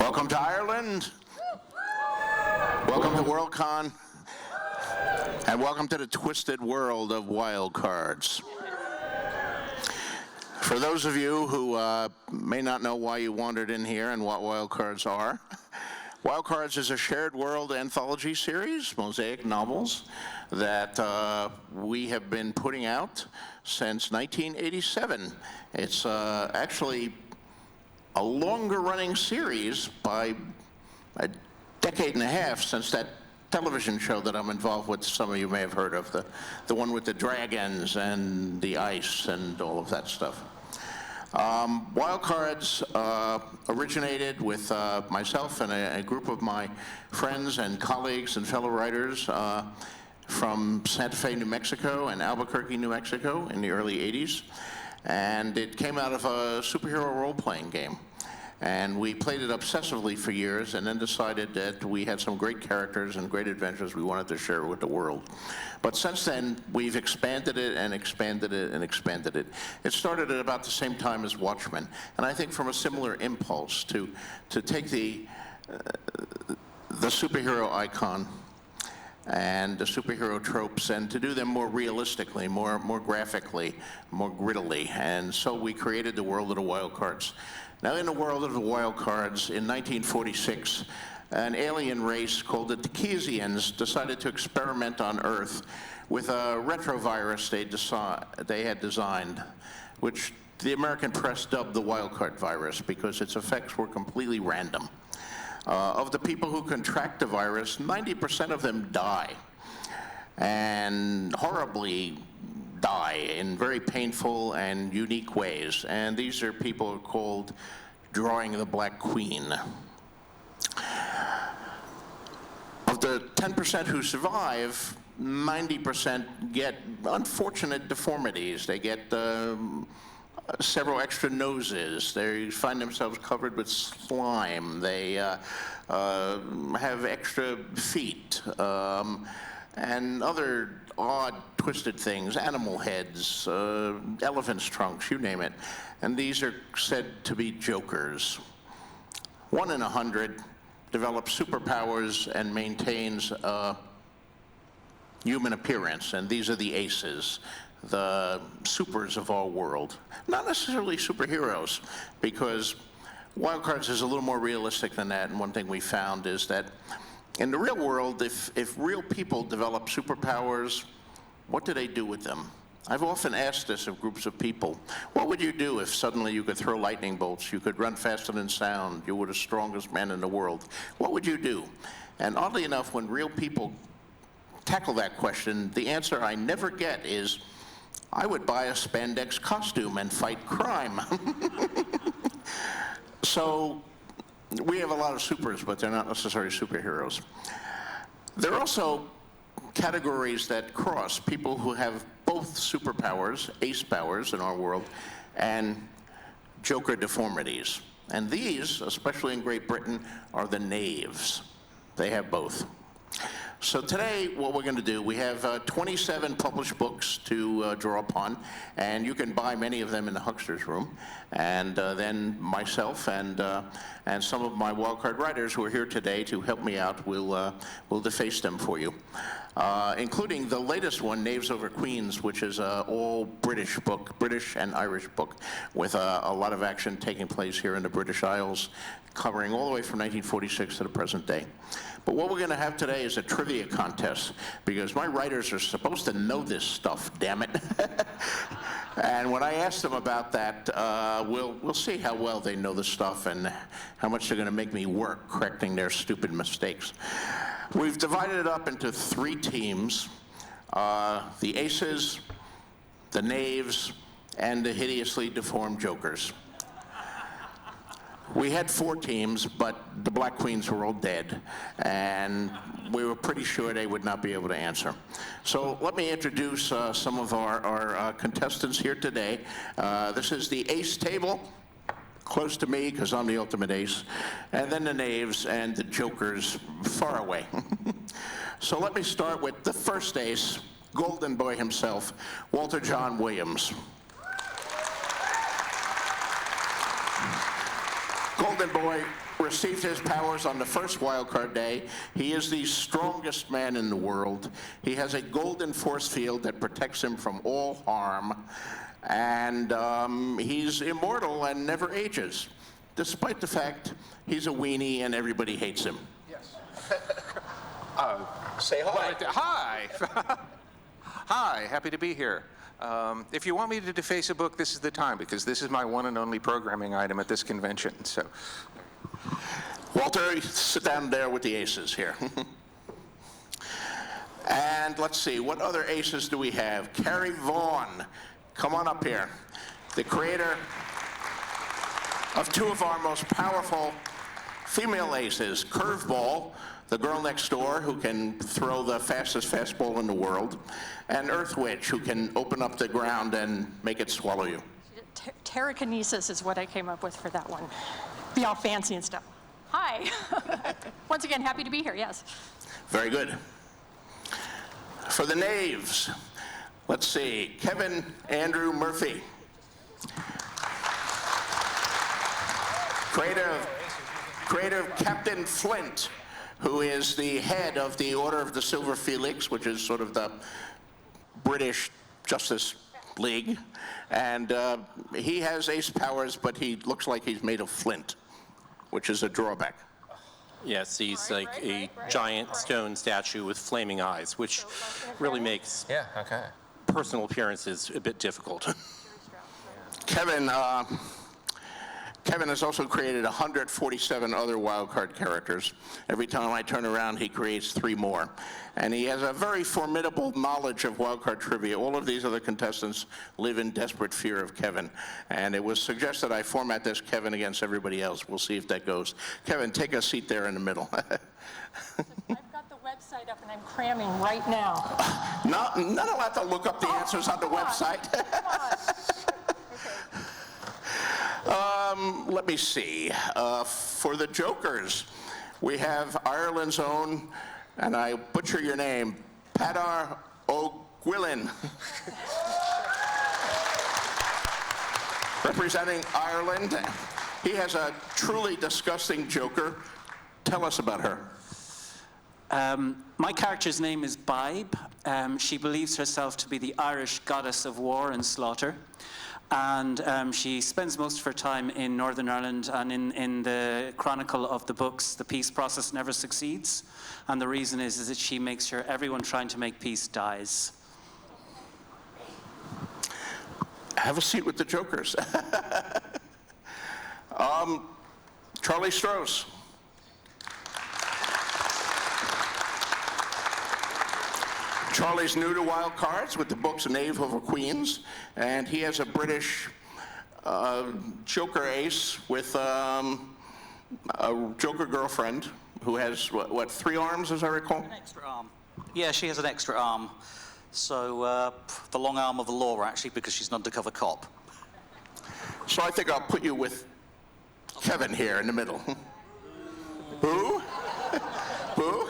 Welcome to Ireland. Welcome to Worldcon. And welcome to the twisted world of Wildcards. For those of you who may not know why you wandered in here and what Wildcards are, Wildcards is a shared world anthology series, mosaic novels, that we have been putting out since 1987. It's actually a longer running series by a decade and a half since that television show that I'm involved with, some of you may have heard of, the one with the dragons and the ice and all of that stuff. Wildcards originated with myself and a group of my friends and colleagues and fellow writers from Santa Fe, New Mexico and Albuquerque, New Mexico in the early 80s. And it came out of a superhero role-playing game. And we played it obsessively for years and then decided that we had some great characters and great adventures we wanted to share with the world. But since then, we've expanded it and expanded it and expanded it. It started at about the same time as Watchmen, and I think from a similar impulse to take the superhero icon and the superhero tropes and to do them more realistically, more graphically, more grittily. And so we created the world of the Wildcards. Now, in the world of the Wildcards, in 1946, an alien race called the Tekesians decided to experiment on Earth with a retrovirus they had designed, which the American press dubbed the Wildcard Virus because its effects were completely random. Of the people who contract the virus, 90% of them die, and horribly die in very painful and unique ways. And these are people called drawing the Black Queen. Of the 10% who survive, 90% get unfortunate deformities. They get several extra noses. They find themselves covered with slime. They have extra feet and other odd, twisted things, animal heads, elephant's trunks, you name it. And these are said to be jokers. 1 in 100 develops superpowers and maintains a human appearance, and these are the aces, the supers of our world. Not necessarily superheroes, because Wildcards is a little more realistic than that, and one thing we found is that in the real world, if real people develop superpowers, what do they do with them? I've often asked this of groups of people. What would you do if suddenly you could throw lightning bolts, you could run faster than sound, you were the strongest man in the world? What would you do? And oddly enough, when real people tackle that question, the answer I never get is, I would buy a spandex costume and fight crime. So we have a lot of supers, but they're not necessarily superheroes. There are also categories that cross, people who have both superpowers, ace powers in our world, and joker deformities. And these, especially in Great Britain, are the knaves. They have both. So today, what we're going to do, we have 27 published books to draw upon, and you can buy many of them in the huckster's room. And then myself and some of my Wildcard writers who are here today to help me out will deface them for you, including the latest one, Knaves Over Queens, which is an all British book, British and Irish book, with a lot of action taking place here in the British Isles, covering all the way from 1946 to the present day. But what we're going to have today is a trivia contest, because my writers are supposed to know this stuff, damn it. And when I ask them about that, we'll see how well they know the stuff and how much they're going to make me work correcting their stupid mistakes. We've divided it up into 3 teams, the aces, the knaves, and the hideously deformed jokers. We had 4 teams, but the Black Queens were all dead, and we were pretty sure they would not be able to answer. So let me introduce some of our contestants here today. This is the ace table, close to me, because I'm the ultimate ace, and then the knaves and the jokers far away. So let me start with the first ace, Golden Boy himself, Walter John Williams. Golden Boy received his powers on the first wildcard day. He is the strongest man in the world. He has a golden force field that protects him from all harm. And he's immortal and never ages, despite the fact he's a weenie and everybody hates him. Yes. Say hi. Hi. Hi, happy to be here. If you want me to deface a book, this is the time, because this is my one and only programming item at this convention. So, Walter, sit down there with the aces here. And let's see, what other aces do we have? Carrie Vaughn, come on up here. The creator of two of our most powerful female aces, Curveball, the girl next door who can throw the fastest fastball in the world, and Earth Witch, who can open up the ground and make it swallow you. Telekinesis is what I came up with for that one. Be all fancy and stuff. Hi. Once again, happy to be here, yes. Very good. For the knaves, let's see, Kevin Andrew Murphy. Creator of Captain Flint, who is the head of the Order of the Silver Felix, which is sort of the British Justice League. And he has ace powers, but he looks like he's made of flint, which is a drawback. Yes, he's like a giant stone statue with flaming eyes, which really makes personal appearances a bit difficult. Kevin has also created 147 other wildcard characters. Every time I turn around, he creates 3 more. And he has a very formidable knowledge of wildcard trivia. All of these other contestants live in desperate fear of Kevin. And it was suggested I format this Kevin against everybody else. We'll see if that goes. Kevin, take a seat there in the middle. I've got the website up and I'm cramming right now. Not allowed to look up the answers on the website. Let me see. For the jokers, we have Ireland's own, and I butcher your name, Padar O'Gwillan. Representing Ireland. He has a truly disgusting joker. Tell us about her. My character's name is Bibe. She believes herself to be the Irish goddess of war and slaughter. And she spends most of her time in Northern Ireland, and in the chronicle of the books, the peace process never succeeds. And the reason is that she makes sure everyone trying to make peace dies. Have a seat with the jokers. Charlie Strauss. Charlie's new to Wildcards with the books Knave over Queens, and he has a British joker ace with a joker girlfriend who has, what 3 arms, as I recall? An extra arm. Yeah, she has an extra arm. So the long arm of the law, actually, because she's an undercover cop. So I think I'll put you with Kevin here in the middle. Boo? Boo?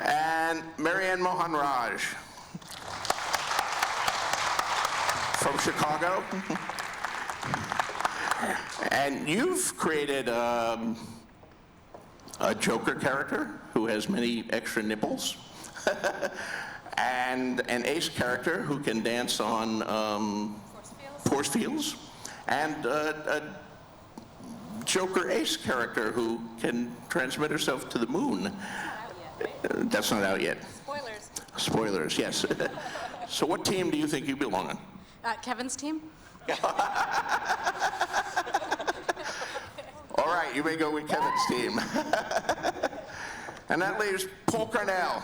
And Marianne Mohanraj from Chicago. And you've created a Joker character who has many extra nipples, and an ace character who can dance on force fields, and a Joker ace character who can transmit herself to the moon. That's not out yet. Spoilers. Spoilers, yes. So what team do you think you belong on? Kevin's team? All right, you may go with Kevin's team. And that leaves Paul Cornell.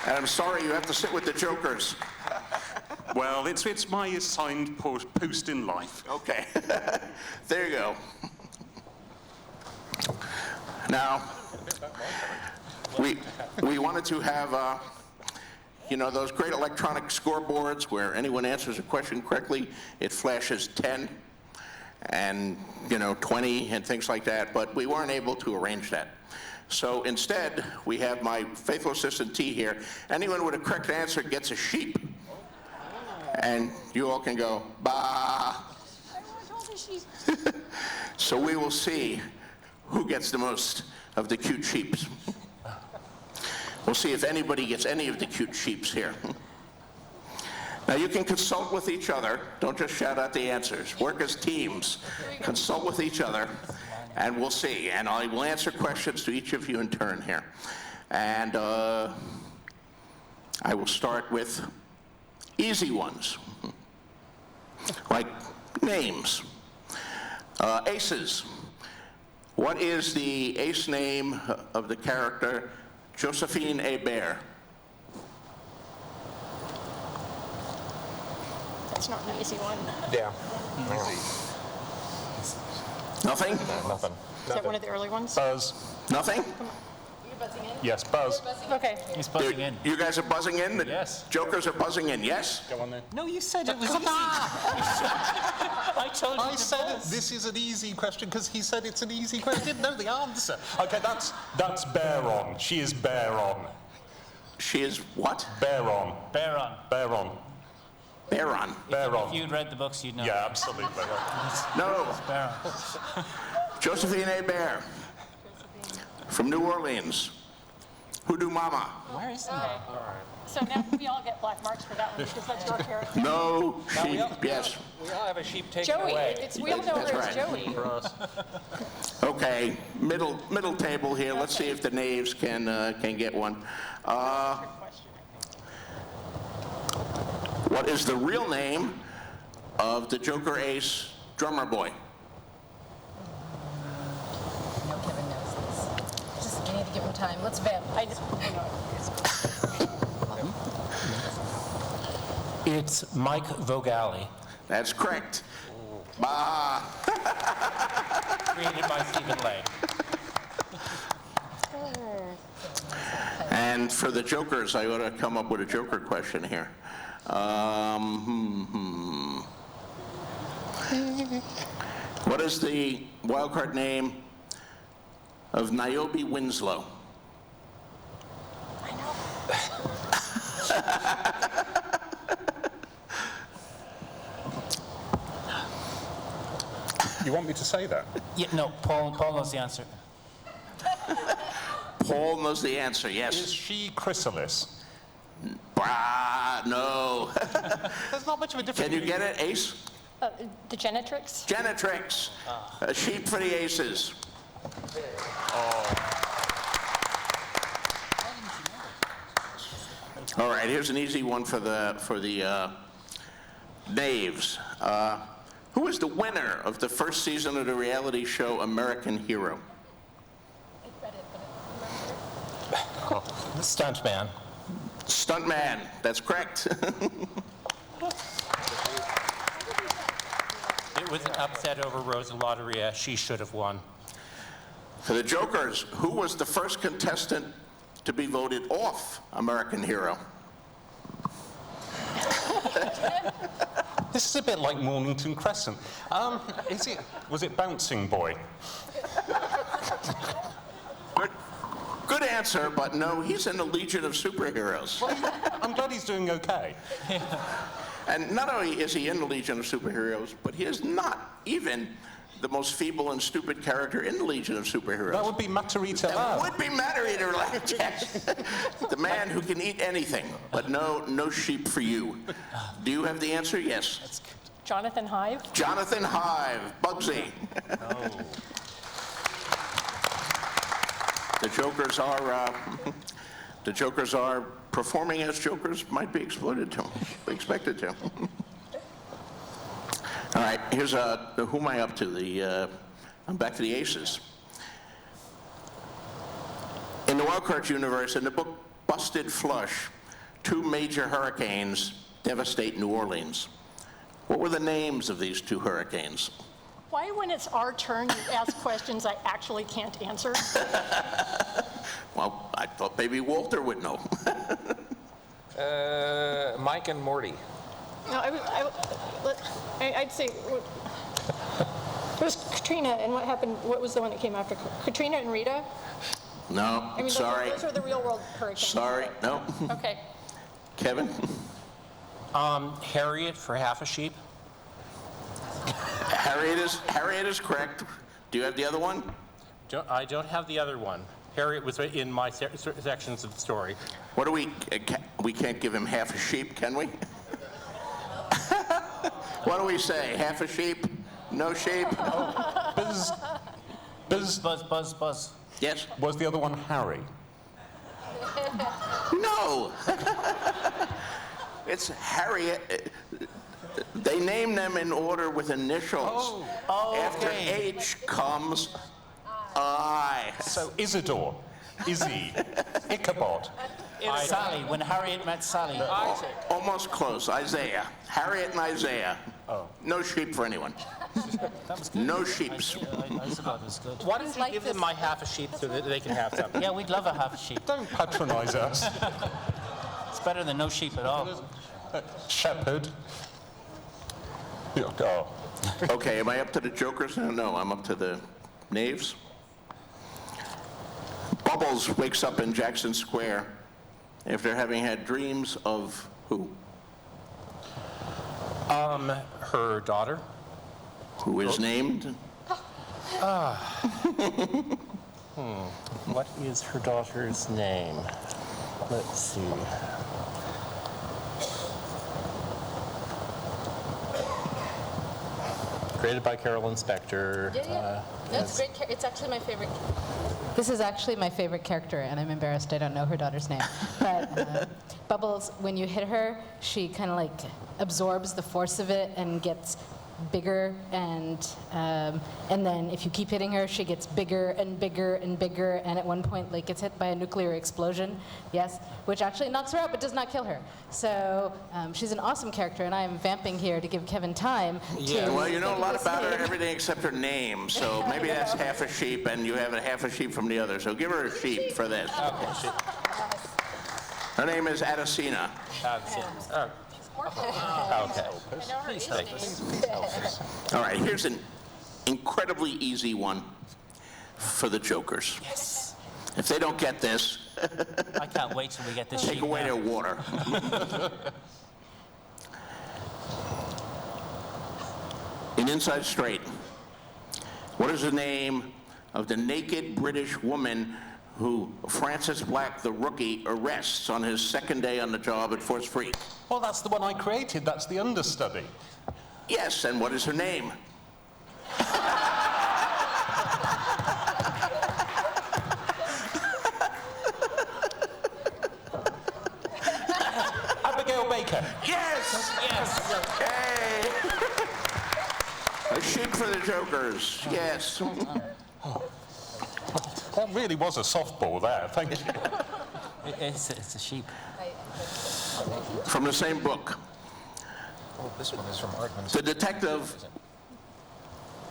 And I'm sorry, you have to sit with the jokers. Well, it's my assigned post in life. Okay. There you go. Now, we wanted to have, those great electronic scoreboards where anyone answers a question correctly, it flashes 10 and, 20 and things like that, but we weren't able to arrange that. So instead, we have my faithful assistant T here. Anyone with a correct answer gets a sheep. And you all can go, bah. So we will see who gets the most of the cute sheeps. We'll see if anybody gets any of the cute sheeps here. Now you can consult with each other. Don't just shout out the answers. Work as teams. Consult with each other, and we'll see. And I will answer questions to each of you in turn here. And I will start with easy ones, like names. Aces. What is the ace name of the character Josephine Hebert? That's not an easy one. Yeah. Nothing? Nothing. Is that one of the early ones? Buzz. Nothing? Yes, Buzz. Okay. He's buzzing in. You guys are buzzing in? The Yes. jokers are buzzing in, yes? Go on then. No, you said it was easy. I told you I to said buzz. this is an easy question because he said it's an easy question. He didn't know the answer. Okay, that's bear on. She is bear on. She is what? Bear on. Bear on. Bear on. Baron. Bear If on. you'd read the books, you'd know. Yeah, absolutely. No, Bear on. Josephine Hebert from New Orleans. Hoodoo Mama. Where is that? So now we all get black marks for that one because that's your character. No, she, yes. We all have a sheep taken Joey. away. We all know That's her as right. Joey. Okay, middle table here. Let's see if the knaves can get one. What is the real name of the Joker Ace drummer boy? No, Kevin knows this. Just, you need to give him time. Let's vamp. I know. It's Mike Vogali, That's correct. Bah. created by Stephen Lang. And for the jokers, I ought to come up with a joker question here. What is the wildcard name of Niobe Winslow? You want me to say that? Yeah, no, Paul knows the answer. Paul knows the answer, Is yes. she chrysalis? Bah, no. There's not much of a difference. Can you get it, Ace? The Genetrix? Genetrix. A sheep for the aces. All right, here's an easy one for the knaves. Who is the winner of the first season of the reality show American Hero? Stuntman. Stuntman, that's correct. It was an upset over Rosa Lotteria. She should have won. For the jokers, who was the first contestant to be voted off American Hero? This is a bit like Mornington Crescent. Was it Bouncing Boy? Good answer, but no, he's in the Legion of Superheroes. I'm glad he's doing okay. And not only is he in the Legion of Superheroes, but he is not even the most feeble and stupid character in the Legion of Superheroes. That would be Matarita That Lab. would be Matter-Eater like the man who can eat anything, but no sheep for you. Do you have the answer? Yes. Jonathan Hive? Jonathan Hive, Bugsy. The Jokers are performing as Jokers might be expected to. All right, here's who am I up to? I'm back to the aces. In the Wildcards universe, in the book Busted Flush, 2 major hurricanes devastate New Orleans. What were the names of these 2 hurricanes? Why, when it's our turn, you ask questions I actually can't answer? Well, I thought maybe Walter would know. Mike and Morty. No, I'd say it was Katrina, and what happened? What was the one that came after Katrina and Rita? No, I mean, sorry. those are the real world hurricanes. Sorry, no. Okay. Kevin? Harriet for half a sheep. Harriet is correct. Do you have the other one? I don't have the other one. Harriet was in my sections of the story. What do we can't give him half a sheep, can we? What do we say? Half a sheep? No sheep? Buzz. Yes? Was the other one Harry? No. It's Harriet. They name them in order with initials. After H comes I. So Isidore, Izzy, Ichabod. Sally, when Harriet met Sally. Almost close. Isaiah. Harriet and Isaiah. No sheep for anyone. That was good. No sheeps. Ichabod was good. Why don't you give them my half a sheep so that they can have something? Yeah, we'd love a half a sheep. Don't patronize us. It's better than no sheep at all. Shepherd. Oh. Okay, am I up to the jokers now? No, I'm up to the knaves. Bubbles wakes up in Jackson Square after having had dreams of who? Her daughter. Who is named? What is her daughter's name? Let's see. Created by Carol Inspector. That's great. It's actually my favorite. This is actually my favorite character, and I'm embarrassed I don't know her daughter's name. But Bubbles, when you hit her, she kind of like absorbs the force of it and gets bigger, and then if you keep hitting her, she gets bigger and bigger and bigger, and at one point like gets hit by a nuclear explosion, yes, which actually knocks her out but does not kill her. So she's an awesome character, and I am vamping here to give Kevin time to... Well, you know a lot about her, everything except her name, so maybe that's half a sheep, and you have a half a sheep from the other, so give her a sheep for this. Okay. Her name is Adesina. Okay. Please help us. All right, here's an incredibly easy one for the jokers. Yes. If they don't get this, I can't wait till we get this take sheep away now. their water. In Inside Straight, what is the name of the naked British woman who Francis Black, the rookie, arrests on his second day on the job at Force Freak? Well, that's the one I created. That's the understudy. Yes, and what is her name? Abigail Baker. Yes! Yes. Hey! A sheep for the jokers, yes. That really was a softball there. Thank you. It's a sheep. From the same book. Oh, this one is from Artman's. The detective,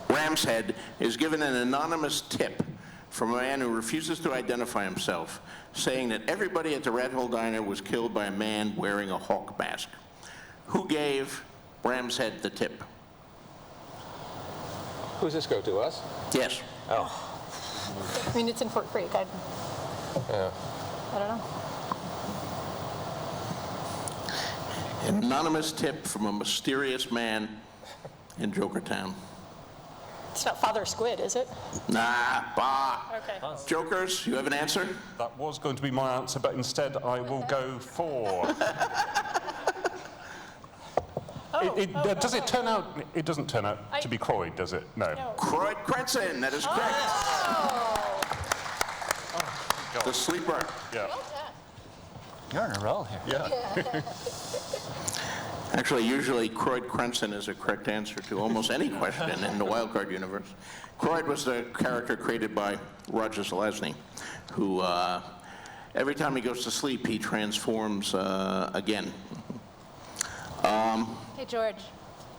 Ramshead, is given an anonymous tip from a man who refuses to identify himself, saying that everybody at the Rat Hole Diner was killed by a man wearing a hawk mask. Who gave Ramshead the tip? Who's this go to, us? Yes. Oh. I mean, it's in Fort Creek. I don't know. An anonymous tip from a mysterious man in Jokertown. It's not Father Squid, is it? Nah, bah. Okay. Jokers, you have an answer? That was going to be my answer, but instead I will go for... Does it turn out... It doesn't turn out to be Croyd, does it? No. Croyd Crenson, that is correct. The sleeper. Yeah. You're in a roll here. Yeah. Actually, usually Croyd Crenson is a correct answer to almost any question in the Wildcard universe. Croyd was the character created by Roger Zelazny, who every time he goes to sleep, he transforms again. Hey, George.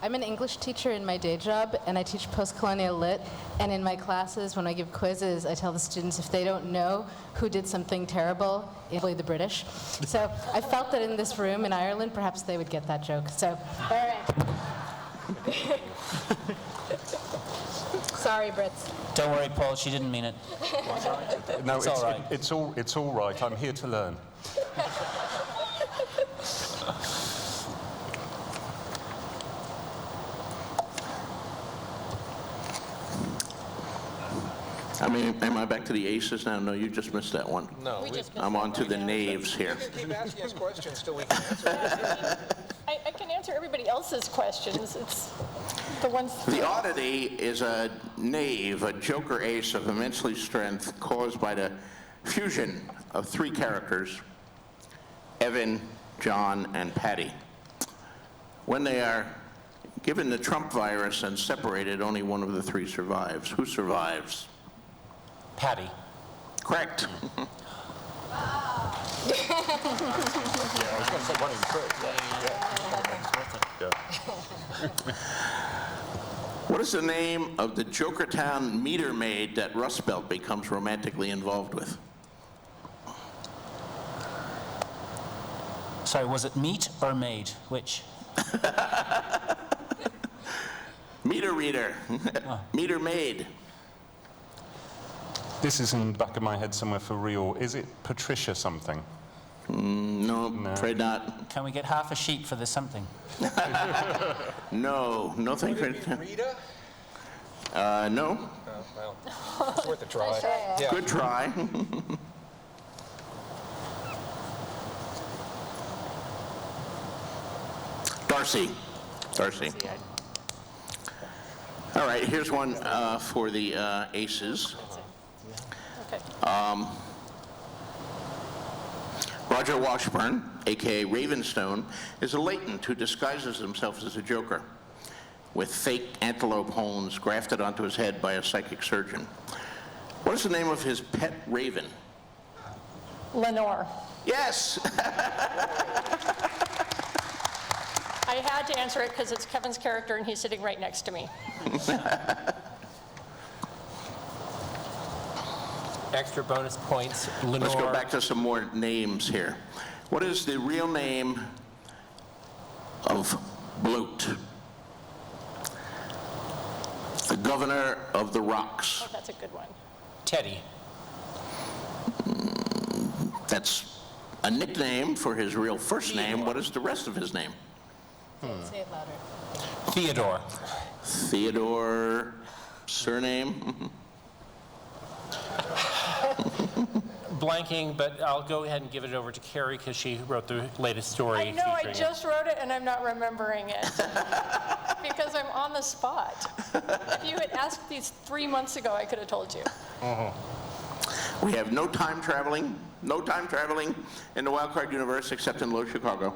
I'm an English teacher in my day job, and I teach post-colonial lit. And in my classes, when I give quizzes, I tell the students if they don't know who did something terrible, it's the British. So I felt that in this room in Ireland, perhaps they would get that joke. So, all right. Sorry, Brits. Don't worry, Paul, she didn't mean it. No, It's all right. It's all right. I'm here to learn. I mean, am I back to the aces now? No, you just missed that one. No, We just I'm on to the knaves here. keep asking us questions till we can answer. I can answer everybody else's questions. It's the ones. The oddity is a knave, a joker ace of immensely strength caused by the fusion of three characters, Evan, John, and Patty. When they are given the Trump virus and separated, only one of the three survives. Who survives? Patty. Correct. Yeah, I was going to say one in three. What is the name of the Jokertown meter maid that Rustbelt becomes romantically involved with? Sorry, was it meat or maid? Which? Meter reader. Meter maid. This is in the back of my head somewhere for real. Is it Patricia something? No, afraid not. Can we get half a sheep for this something? No, no thank you. Rita? No. Well, it's worth a try. Yeah. Good try. Darcy. All right, here's one for the aces. Okay. Roger Washburn, a.k.a. Ravenstone, is a latent who disguises himself as a joker with fake antelope horns grafted onto his head by a psychic surgeon. What is the name of his pet raven? Lenore. Yes! I had to answer it because it's Kevin's character and he's sitting right next to me. Extra bonus points. Lenore. Let's go back to some more names here. What is the real name of Bloat? The governor of the rocks. Oh, that's a good one. Teddy. That's a nickname for his real first name. What is the rest of his name? Say it louder. Theodore. Theodore, surname? Blanking, but I'll go ahead and give it over to Carrie because she wrote the latest story. I know, I featuring just wrote it and I'm not remembering it because I'm on the spot. If you had asked these 3 months ago, I could have told you. We have no time traveling in the Wildcard universe except in Low Chicago.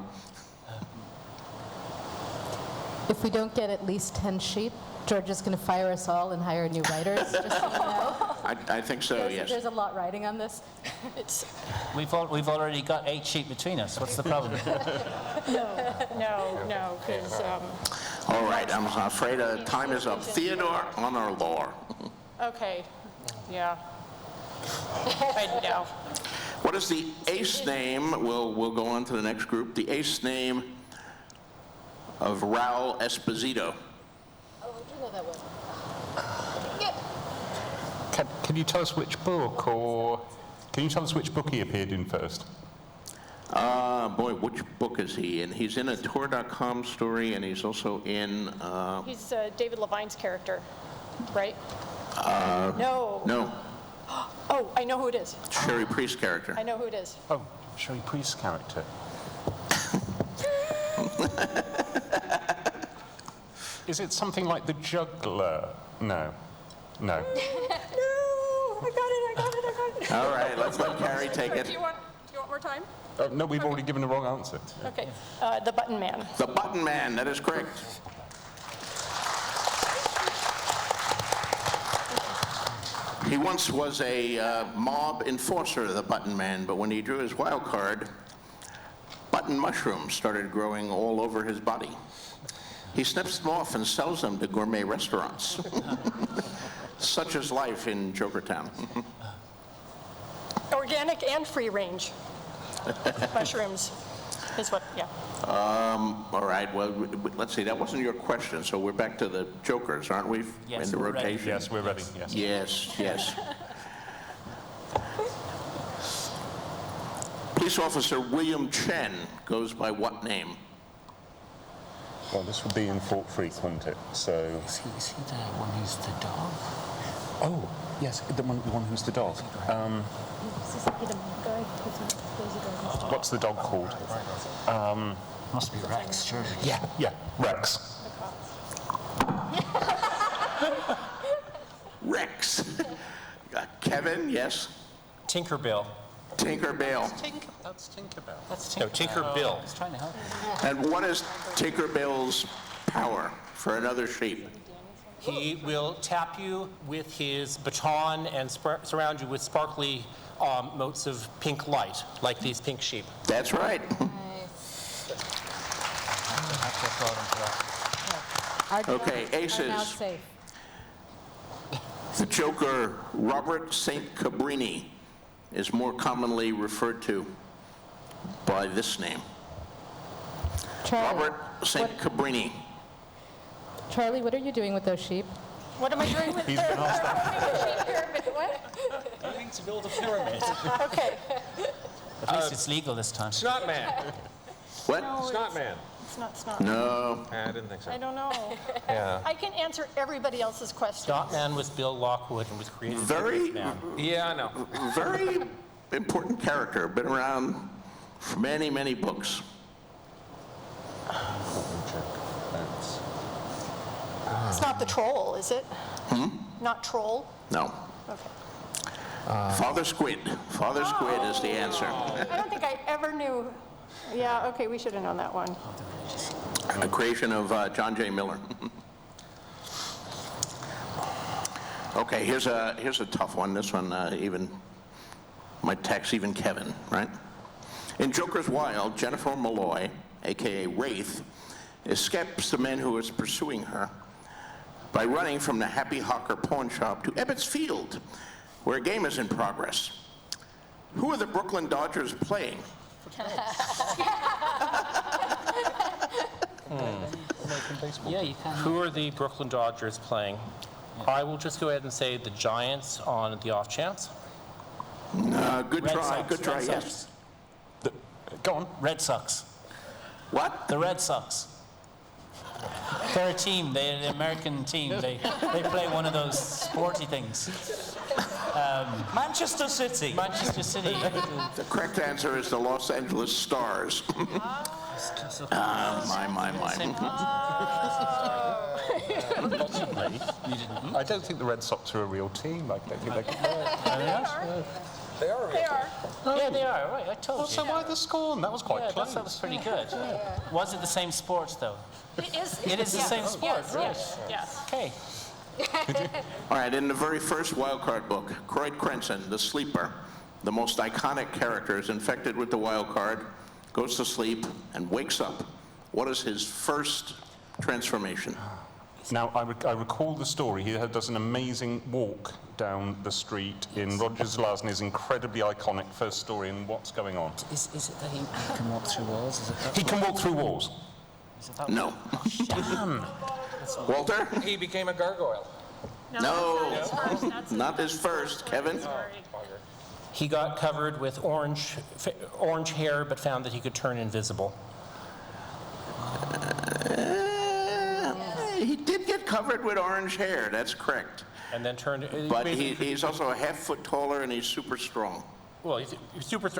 If we don't get at least 10 sheep, George is going to fire us all and hire new writers, just so you know. I think so, yes. There's a lot riding on this. We've already got 8 sheep between us. What's the problem? No, because All right, I'm afraid time is up. Theodore Honor-Law. okay, yeah. I know. What is the ace name? We'll go on to the next group. The ace name of Raul Esposito. Oh, I do know that one. Can you tell us which book, or can you tell us which book he appeared in first? Boy, which book is he in? He's in a Tor.com story, and he's also in... He's David Levine's character, right? No. No, Oh, I know who it is. Sherry Priest character. I know who it is. Oh, Sherry Priest's character. Is it something like The Juggler? No. No, I got it. All right, let's let Carrie take it. Do you want more time? No, we've already given the wrong answer. Okay, the Button Man. The Button Man, that is correct. He once was a mob enforcer, the Button Man, but when he drew his wild card, button mushrooms started growing all over his body. He snips them off and sells them to gourmet restaurants. Such is life in Jokertown. Organic and free range mushrooms is what, yeah. All right, well, let's see, that wasn't your question, so we're back to the Jokers, aren't we? Yes, in the we're ready. rotation. Yes, we're ready. Yes. Yes. Police officer William Chen goes by what name? Well, this would be in Fort Freak, wouldn't it? So. Is he the one who's the dog? Oh, Yes, the one who's the dog. What's the dog called? Must be Rex, surely. Yeah, Rex. Rex. Kevin, yes? Tinkerbell. Tinkerbell. That's Tinkerbell. No, Tinkerbill. I was trying to help. And what is Tinkerbell's power for another sheep? He will tap you with his baton and surround you with sparkly motes of pink light, like these pink sheep. That's right. Okay, aces. Now safe. The Joker, Robert St. Cabrini, is more commonly referred to by this name. Charlie, Robert St. Cabrini. Charlie, what are you doing with those sheep? What am I doing with He's been asked that. pyramid? What? I think to build a pyramid. Okay. At least it's legal this time. Snot Man. What? Snot Man. It's not. No. I didn't think so. I don't know. Yeah. I can answer everybody else's questions. Dotman was Bill Lockwood and was created by Very, this man. Yeah, I know. very important character. Been around for many, many books. It's not the troll, is it? Not troll? No. Okay. Father Squid. Father Squid is the answer. I don't think I ever knew. Yeah, okay, we should have known that one. A creation of John J. Miller. Okay, here's a tough one. This one even might tax even Kevin, right? In Joker's Wild, Jennifer Malloy, a.k.a. Wraith, escapes the men who is pursuing her by running from the Happy Hawker pawn shop to Ebbets Field, where a game is in progress. Who are the Brooklyn Dodgers playing? Yeah, you can. Who are the Brooklyn Dodgers playing? I will just go ahead and say the Giants on the off chance. Good Red try, Sox, good try, Red yes. Sox. Go on. Red Sox. What? The Red Sox. They're a team. They're an American team. They play one of those sporty things. Manchester City. Manchester City. The correct answer is the Los Angeles Stars. My. Possibly. I don't think the Red Sox are a real team. I don't think they can. They are real. They are. Yeah, they are. Right, I told you. So why the scorn? That was quite Yeah, close. that was pretty good. Was it the same sport, though? It is. It is the same sport, Yes, right? yes. Okay. All right, in the very first Wildcard book, Croyd Crenson, the sleeper, the most iconic character, is infected with the Wildcard, goes to sleep, and wakes up. What is his first transformation? Now, I recall the story. He does an amazing walk down the street in Rogers Larson's incredibly iconic first story in What's Going On. Is it that he can walk through walls? Is it that? He can walk through walls. Is it that? No. Damn. Walter? He became a gargoyle. No. Not his first. Kevin? He got covered with orange hair, but found that he could turn invisible. He did get covered with orange hair, that's correct. And then turned. But he's also a half foot taller and he's super strong. Well,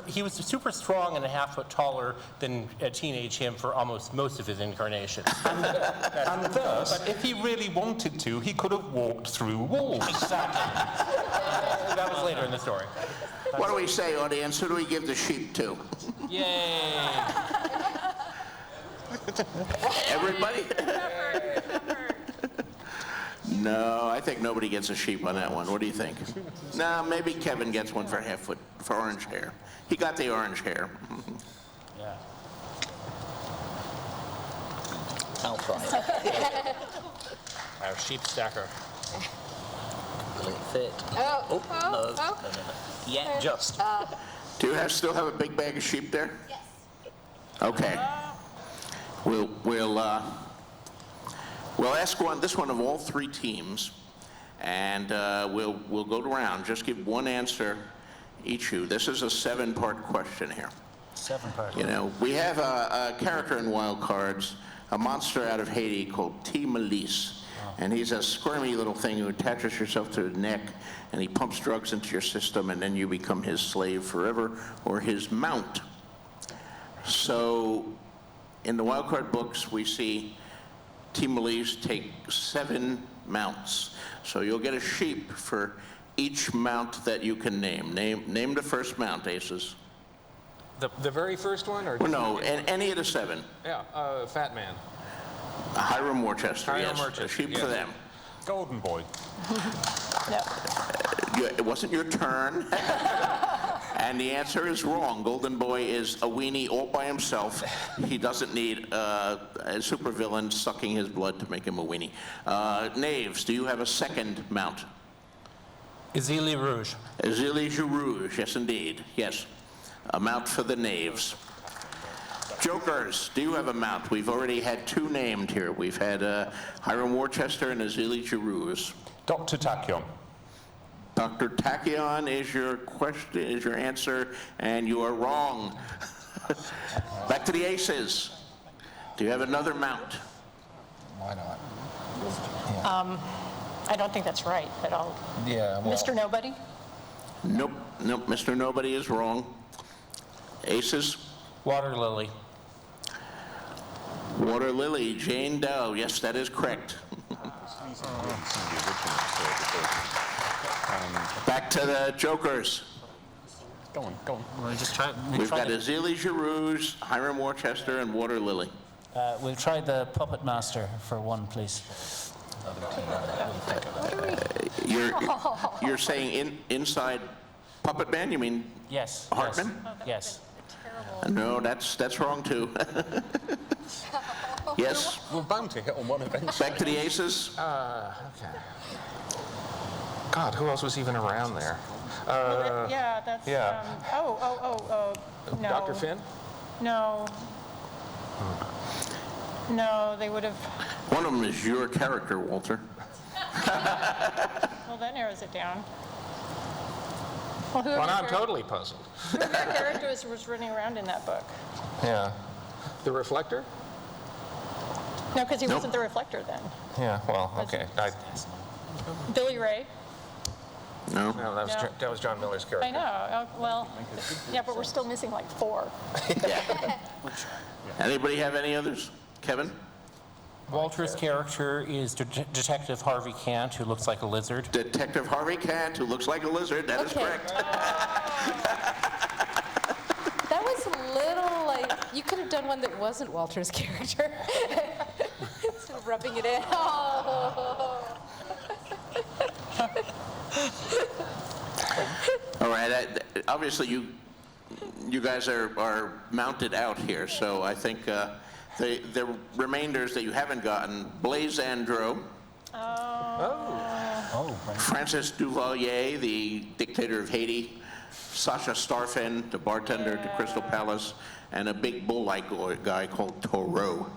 he was super strong and a half foot taller than a teenage him for almost most of his incarnation. And thus, if he really wanted to, he could have walked through walls. Exactly. That was later in the story. What do we say, audience? Who do we give the sheep to? Yay! Everybody? No, I think nobody gets a sheep on that one. What do you think? No, maybe Kevin gets one for half foot, for orange hair. He got the orange hair. Yeah. I'll try it. Our sheep stacker. Will it fit? No. Yeah, just. Do you still have a big bag of sheep there? Yes. Okay. We'll ask this one of all three teams, and we'll go around. Just give one answer each of you. This is a 7-part question here. 7-part. You know, we have a character in Wildcards, a monster out of Haiti called T. Melisse. And he's a squirmy little thing who attaches yourself to his neck, and he pumps drugs into your system, and then you become his slave forever, or his mount. So in the Wildcard books, we see Team Elise take 7 mounts. So you'll get a sheep for each mount that you can name. Name the first mount, Aces. The very first one? Or Well, no, any of the 7. Yeah, Fat Man. Hiram Worcester, Hiram yes. Worcester, A sheep yes. for them. Golden Boy. No. It wasn't your turn. And the answer is wrong. Golden Boy is a weenie all by himself. He doesn't need a supervillain sucking his blood to make him a weenie. Knaves, do you have a second mount? Azili Rouge. Azili Rouge, yes indeed. Yes. A mount for the knaves. Jokers, do you have a mount? We've already had 2 named here. We've had Hiram Worcester and Azili Rouge. Dr. Tachyon. Dr. Tachyon is your question, is your answer, and you are wrong. Back to the Aces. Do you have another mount? Why not? I don't think that's right, but I'll. Yeah, well. Mr. Nobody? Nope, Mr. Nobody is wrong. Aces? Water Lily. Water Lily, Jane Doe. Yes, that is correct. Back to the Jokers. Go on. We'll just We've got Azili Rouge, Hiram Worcester, and Water Lily. we'll try the Puppet Master for 1, please. You're saying inside Puppet Man? You mean Yes. Hartman? Yes. No, that's wrong too. Yes. We're bound to hit on one eventually. Back to the Aces. Okay. God, who else was even around there? Yeah, that's. yeah. No. Dr. Finn? No. No, they would have. One of them is your character, Walter. Well, that narrows it down. Well, Well, now I'm totally puzzled. Whoever your character was running around in that book. Yeah. The Reflector? No, because he Nope. wasn't the Reflector then. Yeah, well, okay. Billy Ray. No. No, No. that was John Miller's character. I know. Well, yeah, but we're still missing like 4. Anybody have any others? Kevin? Walter's character is Detective Harvey Kant, who looks like a lizard. Detective Harvey Kant, who looks like a lizard. That is Okay. correct. That was a little like, you could have done one that wasn't Walter's character. Instead of rubbing it in. Oh. All right. Obviously, you guys are mounted out here, so I think the remainders that you haven't gotten: Blaise Andro, Francis Duvalier, the dictator of Haiti, Sasha Starfin, the bartender at the Crystal Palace, and a big bull-like guy called Toro.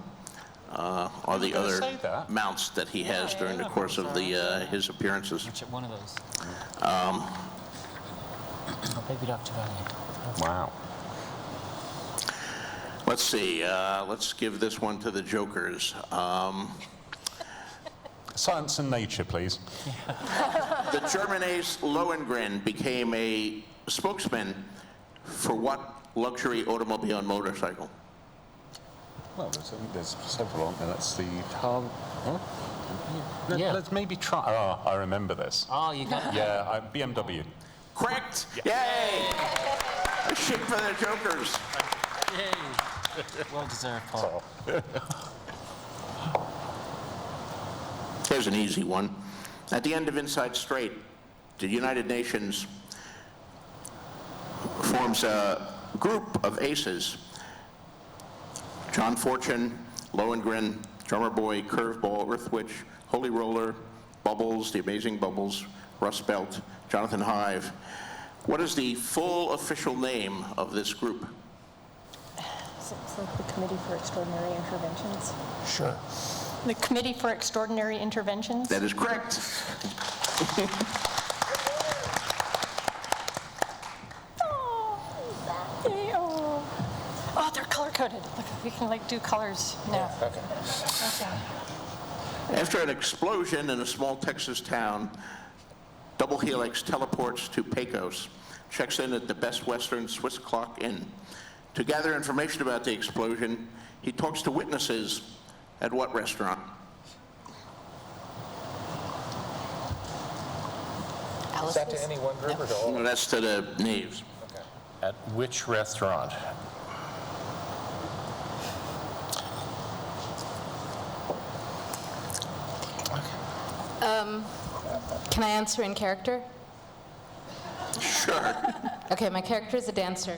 Are the other say that. mounts that he has during the course of his appearances. Which one of those? Um, Baby Dr. Valiant. Wow. Let's see. Let's give this one to the Jokers. Science and nature, please. The German ace Lohengrin became a spokesman for what luxury automobile and motorcycle? Well, there's several, aren't there? That's the Yeah. Let's maybe try. Oh, I remember this. Oh, you got Yeah, BMW. Correct. Yay! A ship for the Jokers. well deserved, Paul. Here's an easy one. At the end of Inside Straight, the United Nations forms a group of aces. John Fortune, Lohengrin, Drummer Boy, Curveball, Earthwitch, Holy Roller, Bubbles, The Amazing Bubbles, Rust Belt, Jonathan Hive. What is the full official name of this group? It's like the Committee for Extraordinary Interventions. Sure. The Committee for Extraordinary Interventions? That is correct. Oh, they're color-coded. Look, we can like do colors now. Okay. Okay. After an explosion in a small Texas town, Double Helix teleports to Pecos, checks in at the Best Western Swiss Clock Inn. To gather information about the explosion, he talks to witnesses at what restaurant? Alice's? Is that to any one group or to all? No, that's to the knaves. At which restaurant? Can I answer in character? Sure. Okay, my character is a dancer.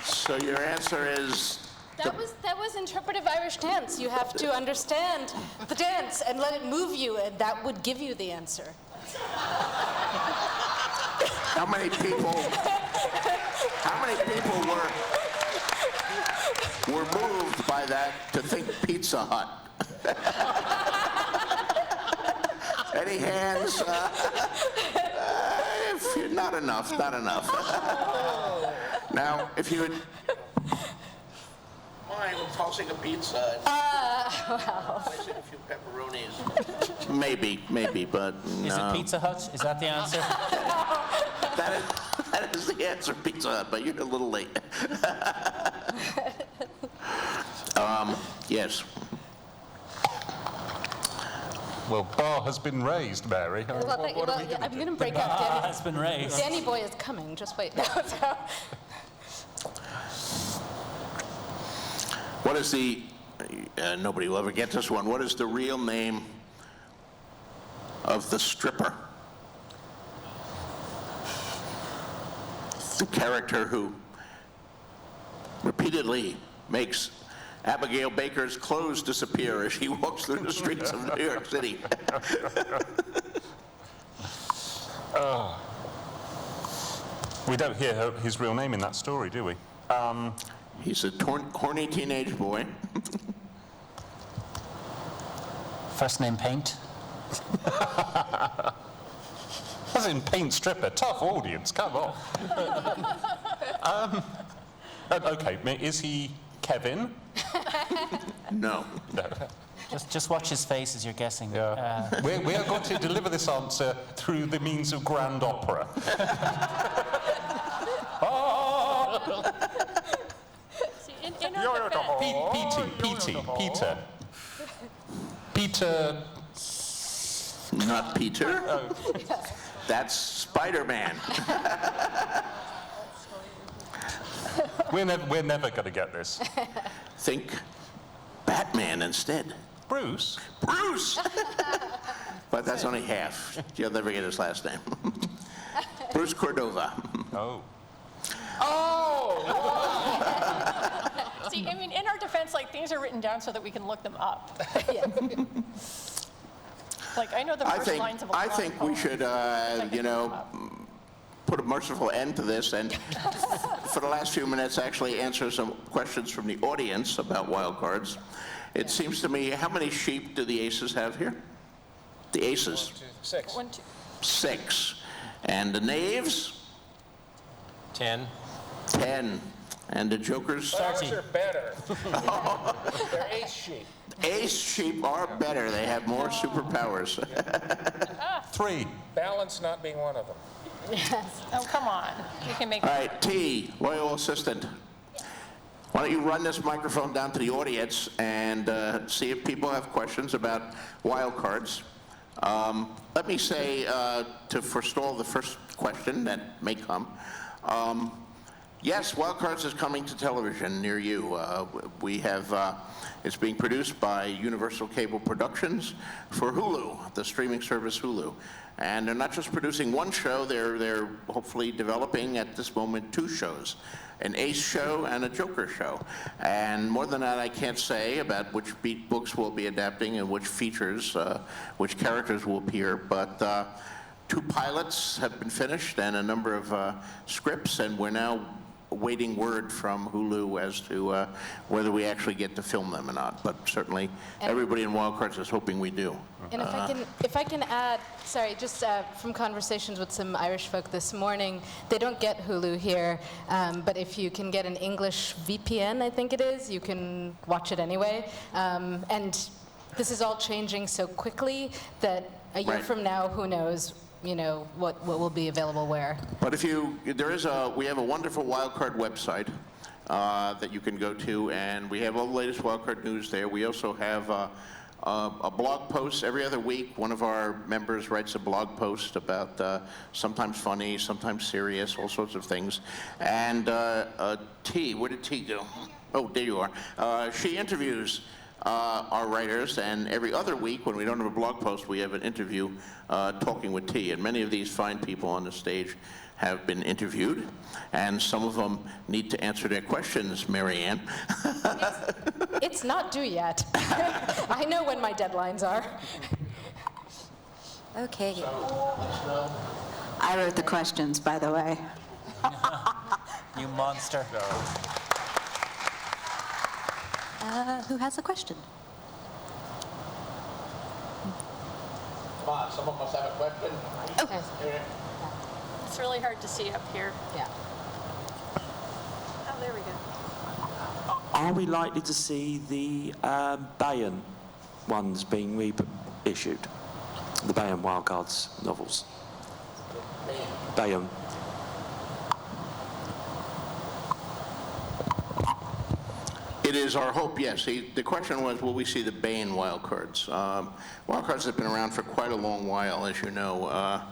So your answer is That was interpretive Irish dance. You have to understand the dance and let it move you, and that would give you the answer. how many people were moved by that to think Pizza Hut? Any hands? Not enough. Now, if you would mind tossing a pizza and placing a few pepperonis. Maybe, but no. Is it Pizza Hut? Is that the answer? That is the answer, Pizza Hut, but you're a little late. Yes. Well, bar has been raised, Mary. I'm going to break Bar out. has been raised. Danny Boy is coming. Just wait. What is the, nobody will ever get this one, what is the real name of the stripper? The character who repeatedly makes Abigail Baker's clothes disappear as she walks through the streets of New York City. We don't hear his real name in that story, do we? He's a horny teenage boy. First name Paint. As in Paint Stripper, tough audience, come on. Okay, is he Kevin? No. Just watch his face as you're guessing. Yeah. We are going to deliver this answer through the means of grand opera. Peter. Not Peter. That's Spider-Man. We're never going to get this. Think Batman instead. Bruce? But that's only half. You'll never get his last name. Bruce Cordova. Oh. See, I mean, in our defense, like, things are written down so that we can look them up. Like, I know the first lines of a I think we should, put a merciful end to this and for the last few minutes actually answer some questions from the audience about Wildcards. It seems to me, how many sheep do the aces have here? The aces? 1, 2, 6. 6. And the knaves? 10. 10. And the jokers? Dogs are better. They're ace sheep. Ace sheep are better. They have more superpowers. 3. Balance not being one of them. Yes. Oh, come on. You can make All right, T, loyal assistant. Why don't you run this microphone down to the audience and see if people have questions about Wildcards. Let me say, to forestall the first question that may come, yes, Wildcards is coming to television near you. We have, it's being produced by Universal Cable Productions for Hulu, the streaming service Hulu. And they're not just producing one show, they're hopefully developing at this moment 2 shows, an ace show and a joker show. And more than that I can't say about which beat books we'll be adapting and which features, which characters will appear, but 2 pilots have been finished and a number of scripts, and we're now waiting word from Hulu as to whether we actually get to film them or not. But certainly, everybody in Wildcards is hoping we do. And if I can add, sorry, just from conversations with some Irish folk this morning, they don't get Hulu here, but if you can get an English VPN, I think it is, you can watch it anyway. And this is all changing so quickly that a year from now, who knows, what will be available where. But we have a wonderful Wildcard website that you can go to, and we have all the latest Wildcard news there. We also have a blog post every other week. One of our members writes a blog post about sometimes funny, sometimes serious, all sorts of things. And T, what did T do? Oh, there you are. She interviews our writers, and every other week when we don't have a blog post, we have an interview talking with T. And many of these fine people on the stage have been interviewed, and some of them need to answer their questions, Marianne. It's not due yet. I know when my deadlines are. Okay. I wrote the questions, by the way. You monster. Who has a question? Come on, someone must have a question. Okay. It's really hard to see up here. Yeah. Oh, there we go. Are we likely to see the Bayon ones being reissued? The Bayon Wildcards novels? Bayon. It is our hope, yes. The question was, will we see the Bayon Wildcards? Wildcards have been around for quite a long while, as you know.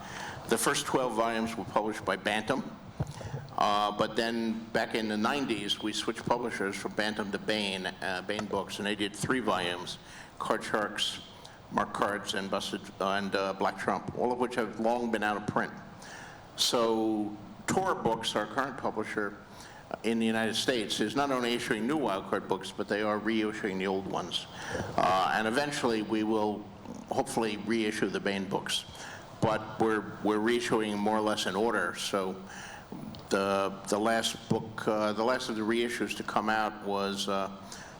The first 12 volumes were published by Bantam, but then back in the 90s, we switched publishers from Bantam to Bayon Books, and they did 3 volumes, Card Sharks, Mark Cards, and Black Trump, all of which have long been out of print. So Tor Books, our current publisher in the United States, is not only issuing new Wildcard books, but they are reissuing the old ones. And eventually we will hopefully reissue the Bayon books. But we're reissuing more or less in order. So the last book, the last of the reissues to come out was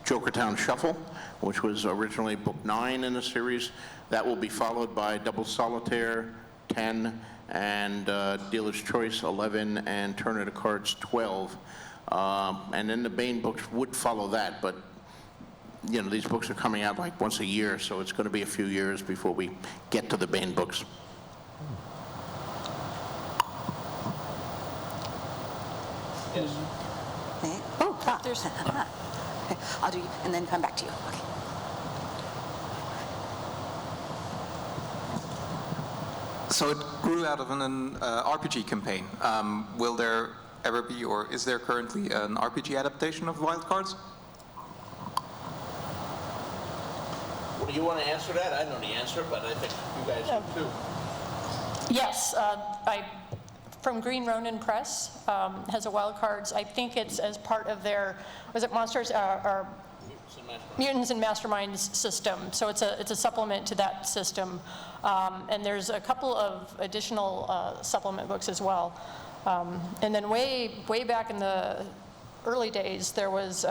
Jokertown Shuffle, which was originally book 9 in the series. That will be followed by Double Solitaire 10, and Dealer's Choice 11, and Turn of the Cards 12. And then the Bayon books would follow that, but these books are coming out like once a year, so it's going to be a few years before we get to the Bayon books. Yes. Okay. Oh, there's. Okay. I'll do, and then come back to you. Okay. So it grew out of an RPG campaign. Will there ever be, or is there currently, an RPG adaptation of Wildcards? Well, do you want to answer that? I know the answer, but I think you guys do too. Yes, from Green Ronin Press has a Wildcards. I think it's as part of their, was it Monsters or Mutants and Masterminds system. So it's a supplement to that system. And there's a couple of additional supplement books as well. And then way back in the early days, there was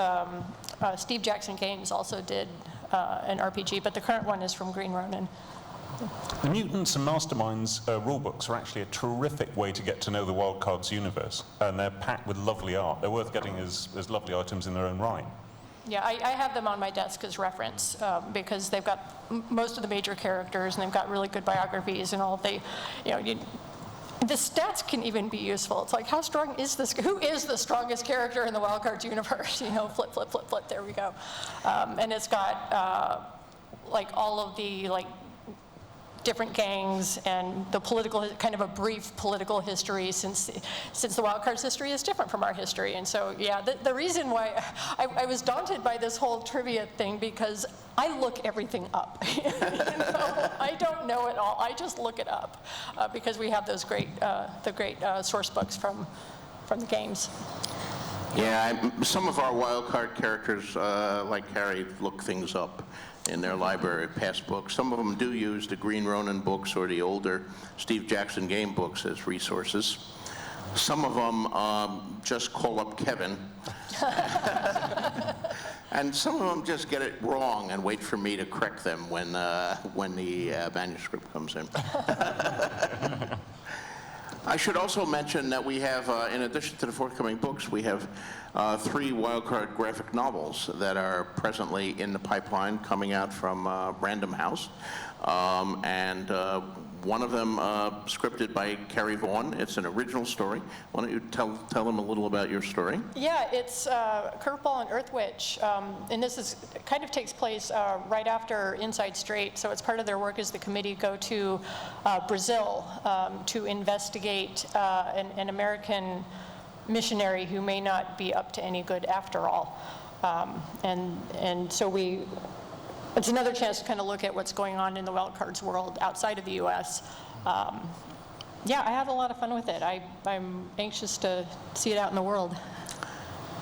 Steve Jackson Games also did an RPG, but the current one is from Green Ronin. The Mutants and Masterminds rulebooks are actually a terrific way to get to know the Wildcards universe, and they're packed with lovely art. They're worth getting as lovely items in their own right. Yeah, I have them on my desk as reference because they've got most of the major characters, and they've got really good biographies and all. The stats can even be useful. It's like, how strong is this? Who is the strongest character in the Wildcards universe? Flip, flip, flip, flip. There we go. And it's got like all of the different gangs and the political, kind of a brief political history since the Wildcards history is different from our history. And so, yeah, the reason why I was daunted by this whole trivia thing, because I look everything up. I don't know it all. I just look it up because we have those great source books from the games. Yeah, some of our wildcard characters, like Harry, look things up in their library, past books. Some of them do use the Green Ronin books or the older Steve Jackson game books as resources. Some of them just call up Kevin. And some of them just get it wrong and wait for me to correct them when the manuscript comes in. I should also mention that we have, in addition to the forthcoming books, we have 3 Wildcard graphic novels that are presently in the pipeline coming out from Random House. And one of them scripted by Carrie Vaughan. It's an original story. Why don't you tell them a little about your story? Yeah, it's Curveball and Earth Witch, and this kind of takes place right after Inside Straight, so it's part of their work as the committee go to Brazil to investigate an American missionary who may not be up to any good after all. And so it's another chance to kind of look at what's going on in the Wildcards world outside of the U.S. Yeah, I had a lot of fun with it. I'm anxious to see it out in the world.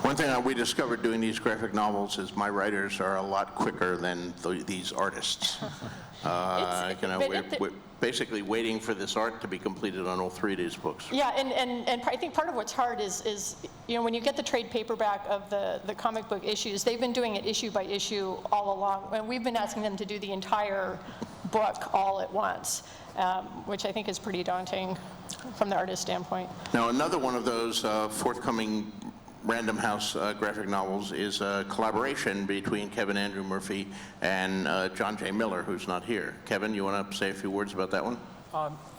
One thing we discovered doing these graphic novels is my writers are a lot quicker than these artists. We're basically waiting for this art to be completed on all 3 of these books. Yeah, and I think part of what's hard is when you get the trade paperback of the comic book issues, they've been doing it issue by issue all along, and we've been asking them to do the entire book all at once, which I think is pretty daunting from the artist standpoint. Now, another one of those forthcoming Random House graphic novels is a collaboration between Kevin Andrew Murphy and John J. Miller, who's not here. Kevin, you want to say a few words about that one?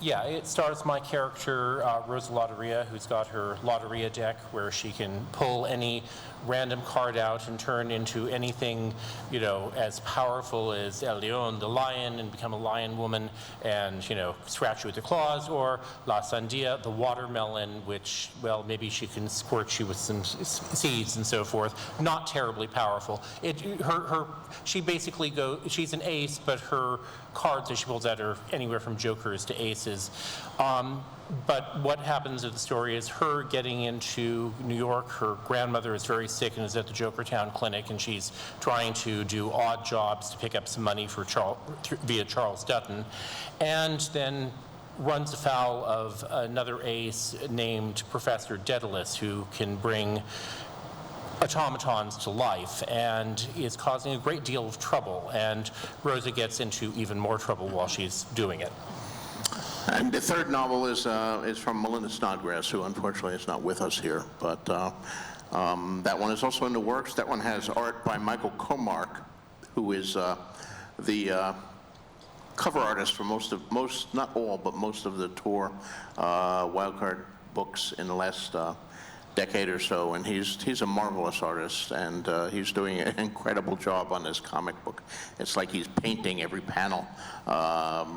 Yeah, it stars my character, Rosa Lotteria, who's got her Lotteria deck where she can pull any random card out and turn into anything, as powerful as El León, the lion, and become a lion woman and, scratch you with the claws, or La Sandia, the watermelon, which, well, maybe she can squirt you with some seeds and so forth. Not terribly powerful. She basically she's an ace, but her cards that she pulls out are anywhere from jokers to aces. But what happens in the story is her getting into New York. Her grandmother is very sick and is at the Jokertown Clinic, and she's trying to do odd jobs to pick up some money for via Charles Dutton, and then runs afoul of another ace named Professor Daedalus, who can bring automatons to life and is causing a great deal of trouble, and Rosa gets into even more trouble while she's doing it. And the third novel is from Melinda Snodgrass, who unfortunately is not with us here, but that one is also in the works. That one has art by Michael Comark, who is the cover artist for most, not all, but most of the Tor Wildcard books in the last decade or so, and he's a marvelous artist, and he's doing an incredible job on this comic book. It's like he's painting every panel.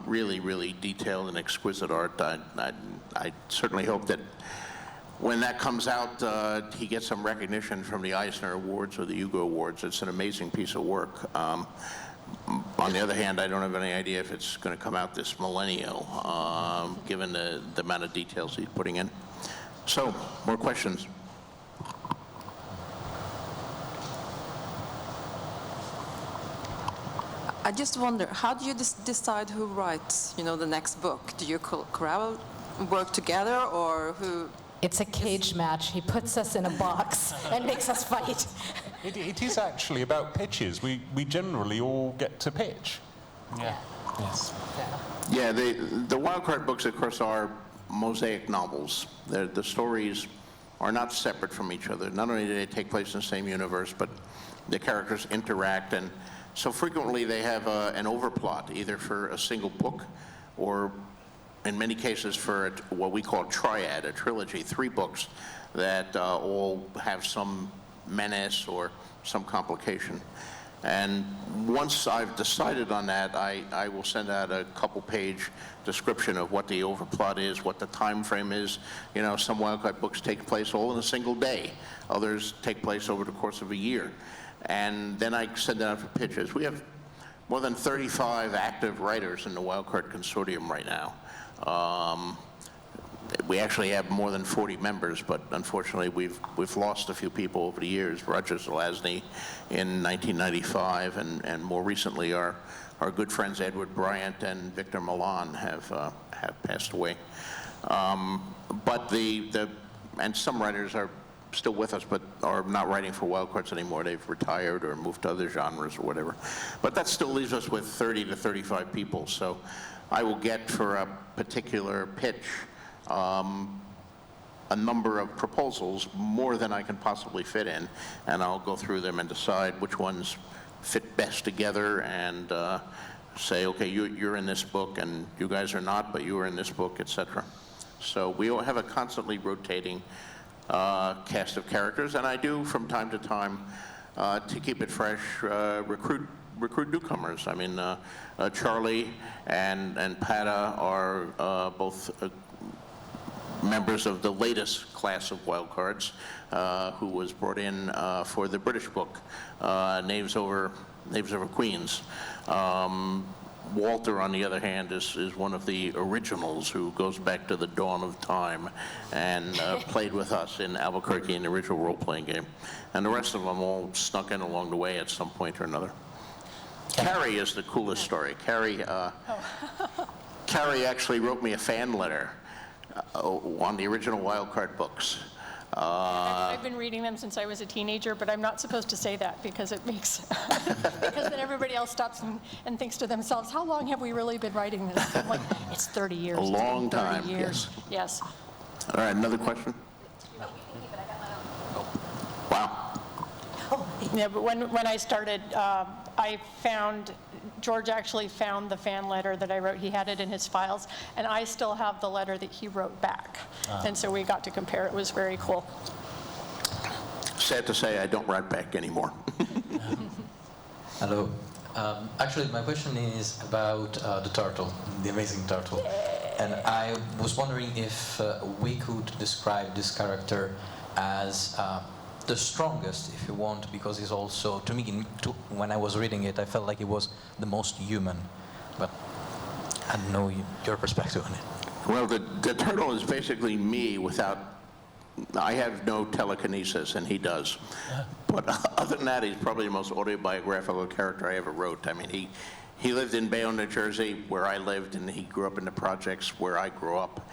Really, really detailed and exquisite art. I certainly hope that when that comes out, he gets some recognition from the Eisner Awards or the Hugo Awards. It's an amazing piece of work. On the other hand, I don't have any idea if it's going to come out this millennial, given the amount of details he's putting in. So, more questions? I just wonder, how do you decide who writes, the next book? Do you crowd work together, or who? It's a cage match. He puts us in a box and makes us fight. It is actually about pitches. We generally all get to pitch. Yeah. Yes. Yeah, the Wildcard books, of course, are mosaic novels. The stories are not separate from each other. Not only do they take place in the same universe, but the characters interact, and so frequently they have an overplot, either for a single book or in many cases for what we call a triad, a trilogy, 3 books that all have some menace or some complication. And once I've decided on that, I will send out a couple-page description of what the overplot is, what the time frame is. Some Wildcard books take place all in a single day. Others take place over the course of a year. And then I send it out for pitches. We have more than 35 active writers in the Wildcard Consortium right now. we actually have more than 40 members, but unfortunately we've lost a few people over the years. Roger Zelazny in 1995, and more recently our good friends Edward Bryant and Victor Milan have passed away. But and some writers are still with us, but are not writing for Wildcards anymore. They've retired or moved to other genres or whatever. But that still leaves us with 30 to 35 people. So I will get for a particular pitch a number of proposals, more than I can possibly fit in, and I'll go through them and decide which ones fit best together and say, okay, you're in this book and you guys are not, but you are in this book, etc. So we all have a constantly rotating cast of characters, and I do from time to time, to keep it fresh, recruit newcomers. I mean, Charlie and Pata are both members of the latest class of Wildcards, who was brought in for the British book, Knaves Over Queens. Walter, on the other hand, is one of the originals who goes back to the dawn of time and played with us in Albuquerque in the original role-playing game. And the rest of them all snuck in along the way at some point or another. Carrie is the coolest story. Carrie actually wrote me a fan letter on the original Wildcard books. I've been reading them since I was a teenager, but I'm not supposed to say that because it makes, because then everybody else stops and thinks to themselves, how long have we really been writing this? I'm like, it's 30 years. A long it's been 30 time, years. Yes. All right, another question? Wow. Yeah, but when I started, George actually found the fan letter that I wrote. He had it in his files, and I still have the letter that he wrote back. And so we got to compare. It was very cool. Sad to say, I don't write back anymore. Hello. Actually, my question is about the turtle, the amazing turtle. And I was wondering if we could describe this character as the strongest, if you want, because he's also, to me, when I was reading it, I felt like he was the most human. But I don't know your perspective on it. Well, the turtle is basically me without, I have no telekinesis, and he does. But other than that, he's probably the most autobiographical character I ever wrote. I mean, he lived in Bayonne, New Jersey, where I lived, and he grew up in the projects where I grew up.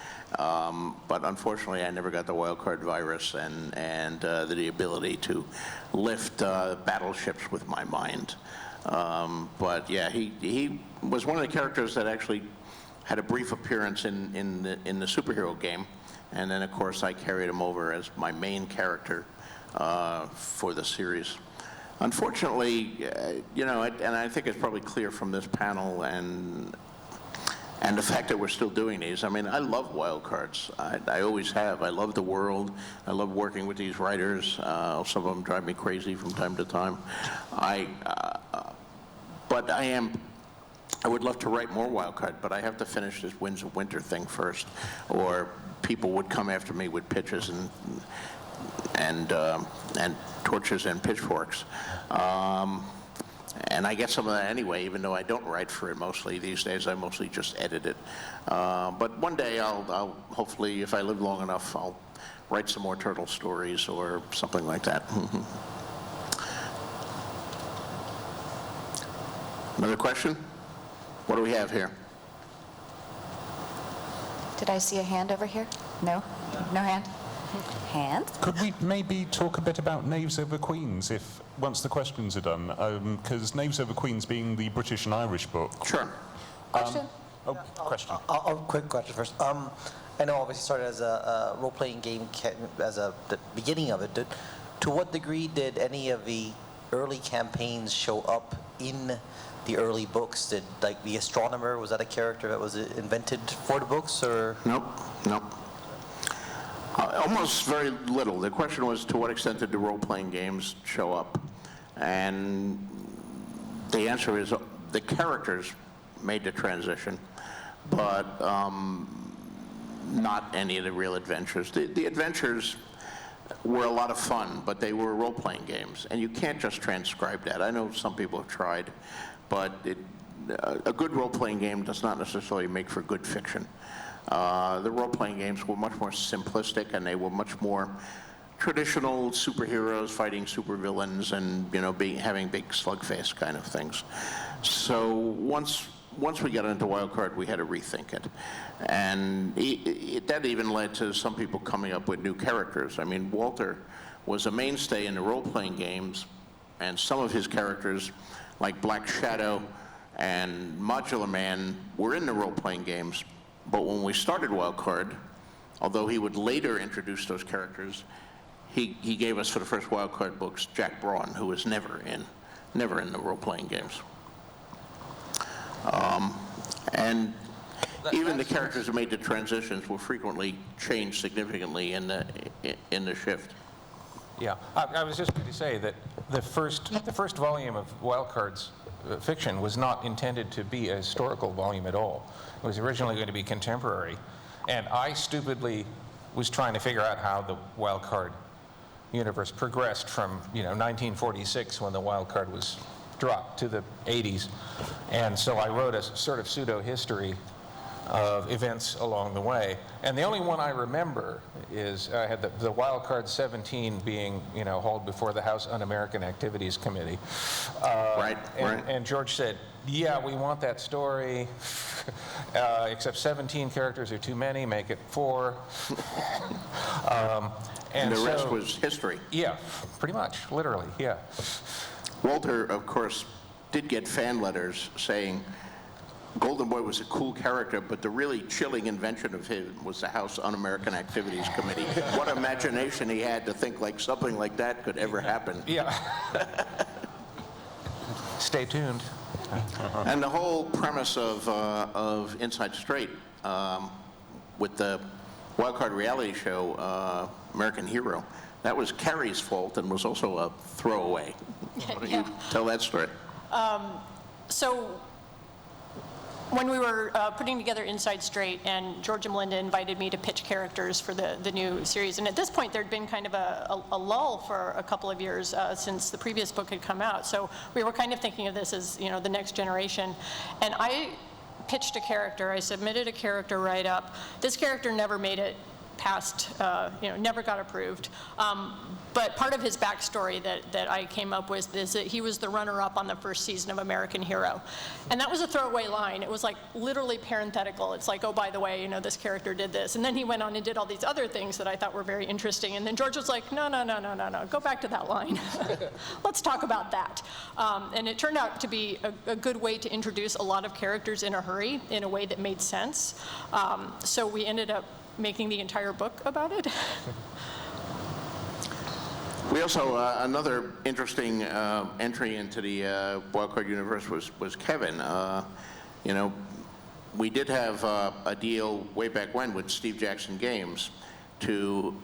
But unfortunately, I never got the Wildcard Virus and the ability to lift battleships with my mind. But yeah, he was one of the characters that actually had a brief appearance in the superhero game, and then of course I carried him over as my main character for the series. Unfortunately, and I think it's probably clear from this panel and the fact that we're still doing these. I mean, I love Wildcards. I always have. I love the world. I love working with these writers. Some of them drive me crazy from time to time. But I would love to write more Wildcard, but I have to finish this Winds of Winter thing first, or people would come after me with pitches and torches and pitchforks. And I get some of that anyway, even though I don't write for it mostly. These days, I mostly just edit it. But one day, I'll hopefully, if I live long enough, I'll write some more turtle stories or something like that. Another question? What do we have here? Did I see a hand over here? No? No hand? Hand? Could we maybe talk a bit about Knaves Over Queens, once the questions are done? Because Knaves Over Queens being the British and Irish book. Sure. Question? Question. Quick question first. I know obviously started as a role-playing game, the beginning of it. To what degree did any of the early campaigns show up in the early books? Did, like, the astronomer, was that a character that was invented for the books, or? Nope. Almost very little. The question was, to what extent did the role-playing games show up? And the answer is the characters made the transition, but not any of the real adventures. The adventures were a lot of fun, but they were role-playing games, and you can't just transcribe that. I know some people have tried, but a good role-playing game does not necessarily make for good fiction. The role-playing games were much more simplistic, and they were much more traditional superheroes fighting supervillains and, having big slugfest kind of things. So once we got into Wildcard, we had to rethink it. And that even led to some people coming up with new characters. I mean, Walter was a mainstay in the role-playing games, and some of his characters, like Black Shadow and Modular Man, were in the role-playing games. But when we started Wildcard, although he would later introduce those characters, he gave us, for the first Wildcard books, Jack Braun, who was never in the role-playing games. And even the characters who made the transitions were frequently changed significantly in the shift. Yeah, I was just going to say that the first volume of Wildcards fiction was not intended to be a historical volume at all. It was originally going to be contemporary, and I stupidly was trying to figure out how the Wildcard universe progressed from 1946, when the Wildcard was dropped, to the 80s, and so I wrote a sort of pseudo-history of events along the way. And the only one I remember is I had the Wildcard 17 being, hauled before the House Un-American Activities Committee. Right. And George said, yeah, we want that story, except 17 characters are too many, make it 4. And the rest was history. Yeah, pretty much, literally, yeah. Walter, of course, did get fan letters saying Golden Boy was a cool character, but the really chilling invention of him was the House Un-American Activities Committee. What imagination he had to think like something like that could ever happen. Yeah. Stay tuned. And the whole premise of Inside Straight, with the Wildcard reality show, American Hero, that was Carrie's fault and was also a throwaway. Why don't you tell that story? So when we were putting together Inside Straight, and George and Melinda invited me to pitch characters for the new series, and at this point there'd been kind of a lull for a couple of years since the previous book had come out. So we were kind of thinking of this as the next generation. And I pitched a character. I submitted a character write-up. This character never made it past, never got approved. But part of his backstory that I came up with is that he was the runner-up on the first season of American Hero. And that was a throwaway line. It was like literally parenthetical. It's like, oh, by the way, this character did this. And then he went on and did all these other things that I thought were very interesting. And then George was like, no, go back to that line. Let's talk about that. And it turned out to be a good way to introduce a lot of characters in a hurry, in a way that made sense. So we ended up making the entire book about it. We also, another interesting entry into the Wildcard universe was Kevin. We did have a deal way back when with Steve Jackson Games to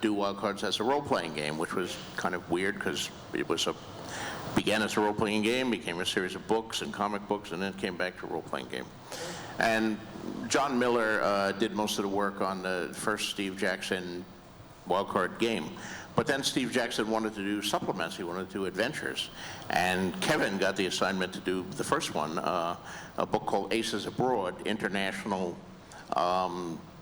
do Wildcards as a role-playing game, which was kind of weird because it began as a role-playing game, became a series of books and comic books, and then came back to a role-playing game. And John Miller did most of the work on the first Steve Jackson Wildcard game. But then Steve Jackson wanted to do supplements. He wanted to do adventures. And Kevin got the assignment to do the first one, a book called Aces Abroad, International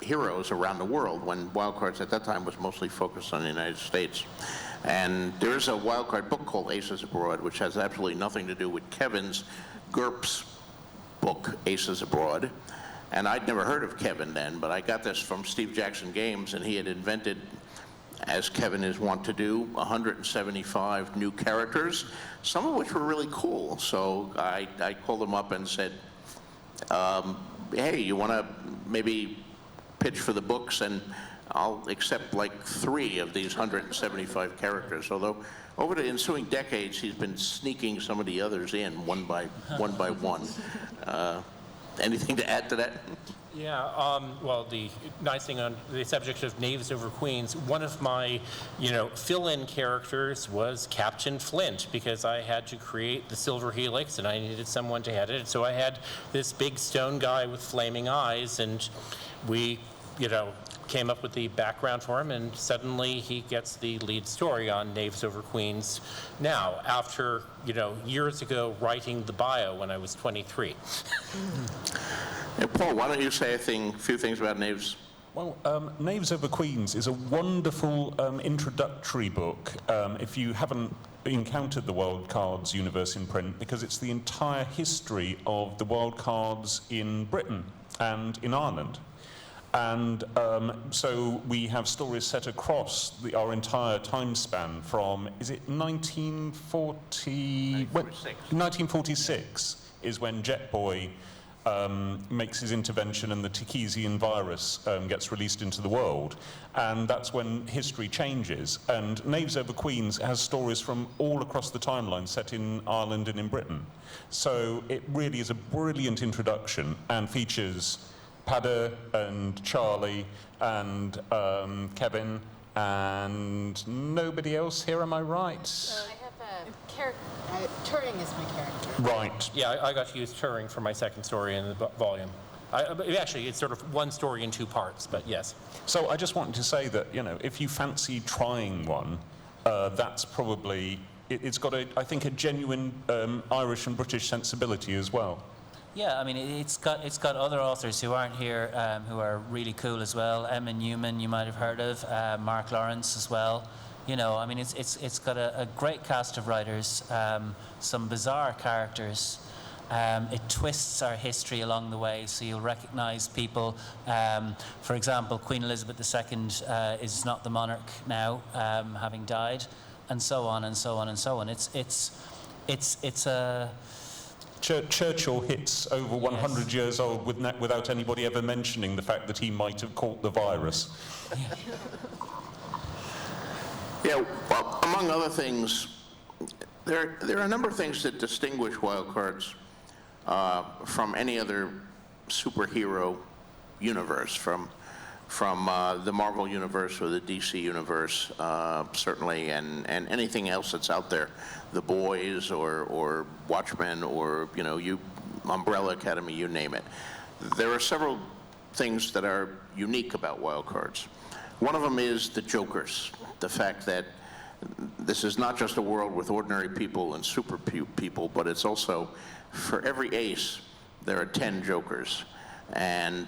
Heroes Around the World, when Wildcards at that time was mostly focused on the United States. And there is a Wildcard book called Aces Abroad, which has absolutely nothing to do with Kevin's GRRP's book, Aces Abroad. And I'd never heard of Kevin then, but I got this from Steve Jackson Games, and he had invented, as Kevin is wont to do, 175 new characters, some of which were really cool. So I called him up and said, hey, you want to maybe pitch for the books, and I'll accept like 3 of these 175 characters. Although over the ensuing decades, he's been sneaking some of the others in one by one. Anything to add to that? Yeah, well, the nice thing on the subject of knaves over queens, one of my, fill-in characters was Captain Flint, because I had to create the Silver Helix, and I needed someone to head it. So I had this big stone guy with flaming eyes, and we, came up with the background for him, and suddenly he gets the lead story on Knaves Over Queens now, after, years ago writing the bio when I was 23. Paul, why don't you say a few things about Knaves? Well, Knaves Over Queens is a wonderful introductory book if you haven't encountered the Wildcards universe in print, because it's the entire history of the Wildcards in Britain and in Ireland. And so we have stories set across our entire time span from, is it 1940? 1946 is when Jet Boy makes his intervention and the Tikesian virus gets released into the world. And that's when history changes. And Knaves Over Queens has stories from all across the timeline set in Ireland and in Britain. So it really is a brilliant introduction and features Padder and Charlie and Kevin and nobody else here, am I right? I have a character. Turing is my character. Right. Yeah, I got to use Turing for my second story in the volume. Actually, it's sort of one story in two parts, but yes. So I just wanted to say that, you know, if you fancy trying one, that's probably, it's got, I think, a genuine Irish and British sensibility as well. Yeah, I mean, it's got other authors who aren't here who are really cool as well. Emma Newman, you might have heard of, Mark Lawrence as well. You know, I mean, it's got a great cast of writers, some bizarre characters. It twists our history along the way, so you'll recognize people. For example, Queen Elizabeth II is not the monarch now, having died, and so on and so on and so on. It's a Churchill hits over 100 years old without anybody ever mentioning the fact that he might have caught the virus. Yeah, well, among other things, there are a number of things that distinguish Wildcards from any other superhero universe, from the Marvel universe or the DC universe, certainly, and anything else that's out there, The Boys or Watchmen or, you know, Umbrella Academy, you name it. There are several things that are unique about Wildcards. One of them is the Jokers, the fact that this is not just a world with ordinary people and super people, but it's also, for every ace, there are 10 Jokers. And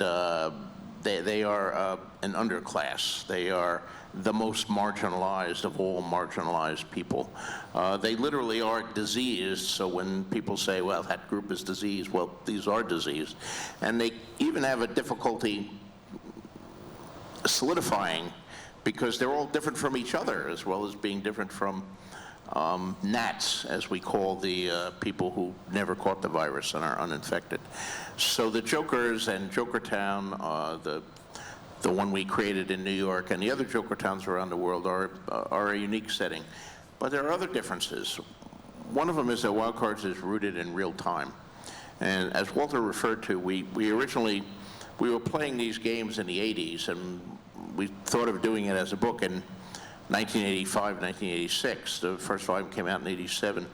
they are an underclass. They are the most marginalized of all marginalized people. They literally are diseased, so when people say, well, that group is diseased, well, these are diseased. And they even have a difficulty solidifying because they're all different from each other, as well as being different from gnats, as we call the people who never caught the virus and are uninfected. So the Jokers and Jokertown, the one we created in New York, and the other Joker towns around the world are a unique setting. But there are other differences. One of them is that Wildcards is rooted in real time. And as Walter referred to, we were playing these games in the 80s, and we thought of doing it as a book in 1985, 1986. The first volume came out in 87.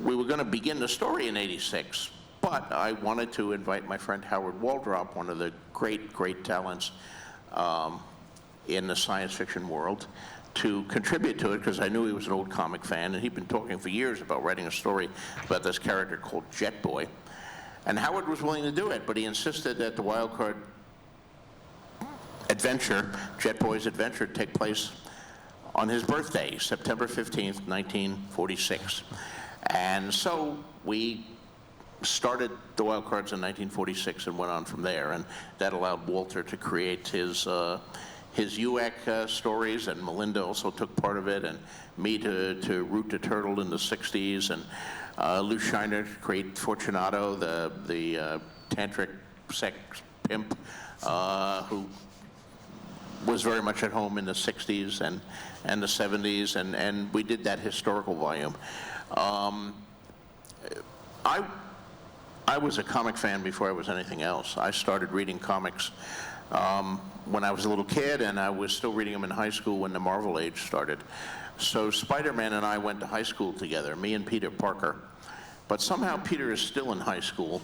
We were going to begin the story in 86, but I wanted to invite my friend Howard Waldrop, one of the great talents in the science fiction world, to contribute to it, because I knew he was an old comic fan, and he'd been talking for years about writing a story about this character called Jet Boy. And Howard was willing to do it, but he insisted that the Wildcard adventure, Jet Boy's adventure, take place on his birthday, September 15th, 1946. And so we started the Wildcards in 1946 and went on from there, and that allowed Walter to create his UAC stories, and Melinda also took part of it, and me to root the turtle in the 60s, and Lou Shiner to create Fortunato, the tantric sex pimp, who was very much at home in the 60s and the 70s, and we did that historical volume. I was a comic fan before I was anything else. I started reading comics when I was a little kid, and I was still reading them in high school when the Marvel age started. So Spider-Man and I went to high school together, me and Peter Parker. But somehow Peter is still in high school,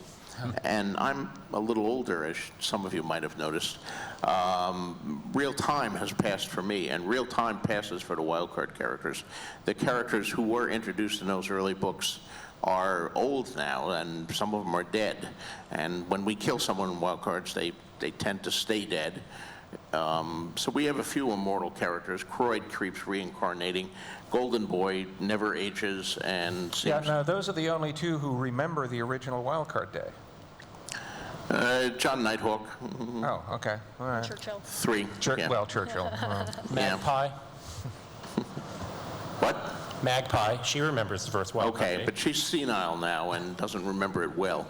and I'm a little older, as some of you might have noticed. Real time has passed for me, and real time passes for the Wildcard characters. The characters who were introduced in those early books are old now, and some of them are dead. And when we kill someone in Wildcards, they tend to stay dead. So we have a few immortal characters. Croyd keeps reincarnating. Golden Boy never ages and seems... Yeah, no, those are the only two who remember the original Wildcard Day. John Nighthawk. Oh, okay. All right. Churchill. 3. Yeah. Well, Churchill. Magpie. What? Magpie. She remembers the first Wildcard Okay, Day. but she's senile now and doesn't remember it well.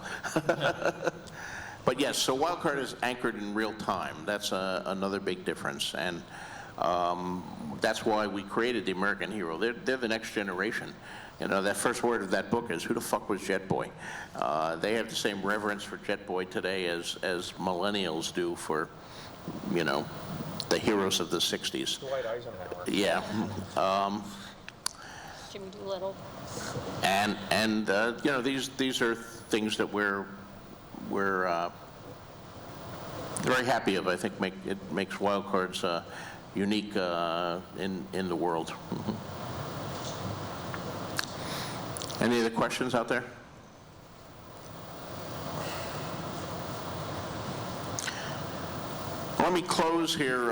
But yes, so Wildcard is anchored in real time. That's another big difference. And that's why we created the American hero. They're the next generation. You know, that first word of that book is, who the fuck was Jet Boy? They have the same reverence for Jet Boy today as millennials do for, you know, the heroes of the 60s. Dwight Eisenhower. Yeah. Jimmy Doolittle. And you know, these are things that we're very happy of. I think it makes Wildcards unique in the world. Any other questions out there? Let me close here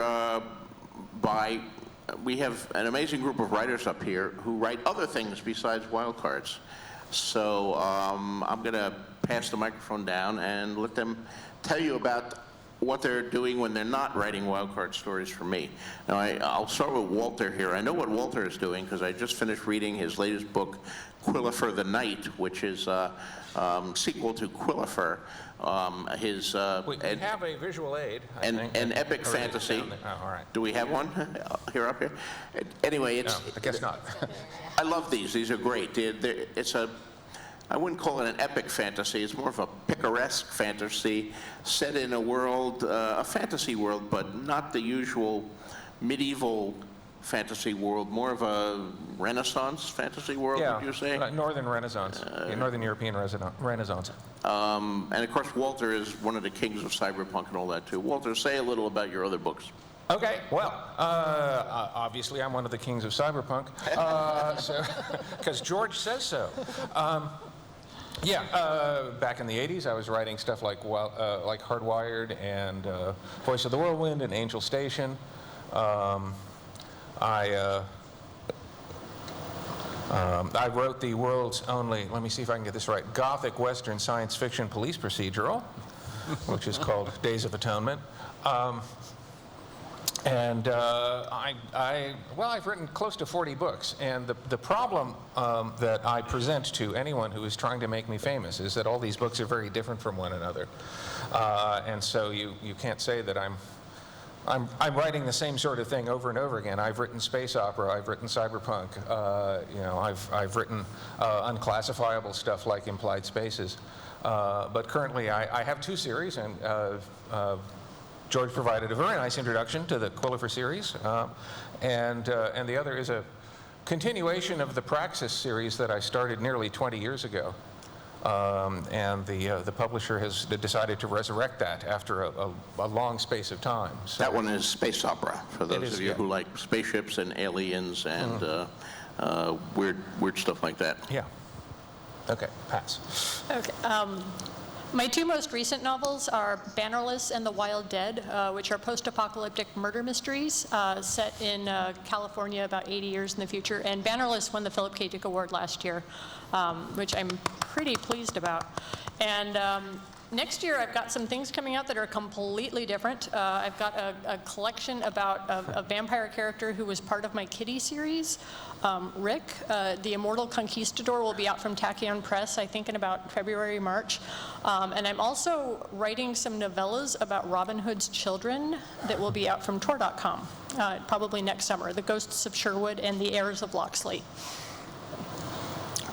by, we have an amazing group of writers up here who write other things besides Wildcards. So I'm going to pass the microphone down and let them tell you about what they're doing when they're not writing Wildcard stories for me. Now, I'll start with Walter here. I know what Walter is doing because I just finished reading his latest book, Quillifer the Knight, which is sequel to Quillifer. We have a visual aid, I think. An epic fantasy. Oh, all right. Do we have one here up here? Anyway, No, I guess not. I love these. These are great. It's I wouldn't call it an epic fantasy. It's more of a picaresque fantasy set in a world, a fantasy world, but not the usual medieval fantasy world. More of a Renaissance fantasy world, Yeah, would you say? Northern Renaissance, Northern European Renaissance. And of course, Walter is one of the kings of cyberpunk and all that too. Walter, say a little about your other books. Okay, well, obviously I'm one of the kings of cyberpunk, because George says so. Back in the 80s, I was writing stuff like Hardwired and Voice of the Whirlwind and Angel Station. I wrote the world's only, let me see if I can get this right, Gothic Western science fiction police procedural, which is called Days of Atonement. I've written close to 40 books, and the problem that I present to anyone who is trying to make me famous is that all these books are very different from one another. And so you can't say that I'm writing the same sort of thing over and over again. I've written space opera, I've written cyberpunk, I've written unclassifiable stuff like Implied Spaces. But currently I have 2 series, and George provided a very nice introduction to the Quillifer series, and the other is a continuation of the Praxis series that I started nearly 20 years ago. And the publisher has decided to resurrect that after a long space of time. So that one is space opera, for those of you who like spaceships and aliens and weird stuff like that. Yeah. Okay, pass. Okay. My 2 most recent novels are Bannerless and The Wild Dead, which are post-apocalyptic murder mysteries set in California about 80 years in the future. And Bannerless won the Philip K. Dick Award last year, which I'm pretty pleased about. And next year, I've got some things coming out that are completely different. I've got a collection about a vampire character who was part of my Kitty series, Rick. The Immortal Conquistador will be out from Tachyon Press, I think, in about February, March. And I'm also writing some novellas about Robin Hood's children that will be out from Tor.com, probably next summer, The Ghosts of Sherwood and The Heirs of Locksley.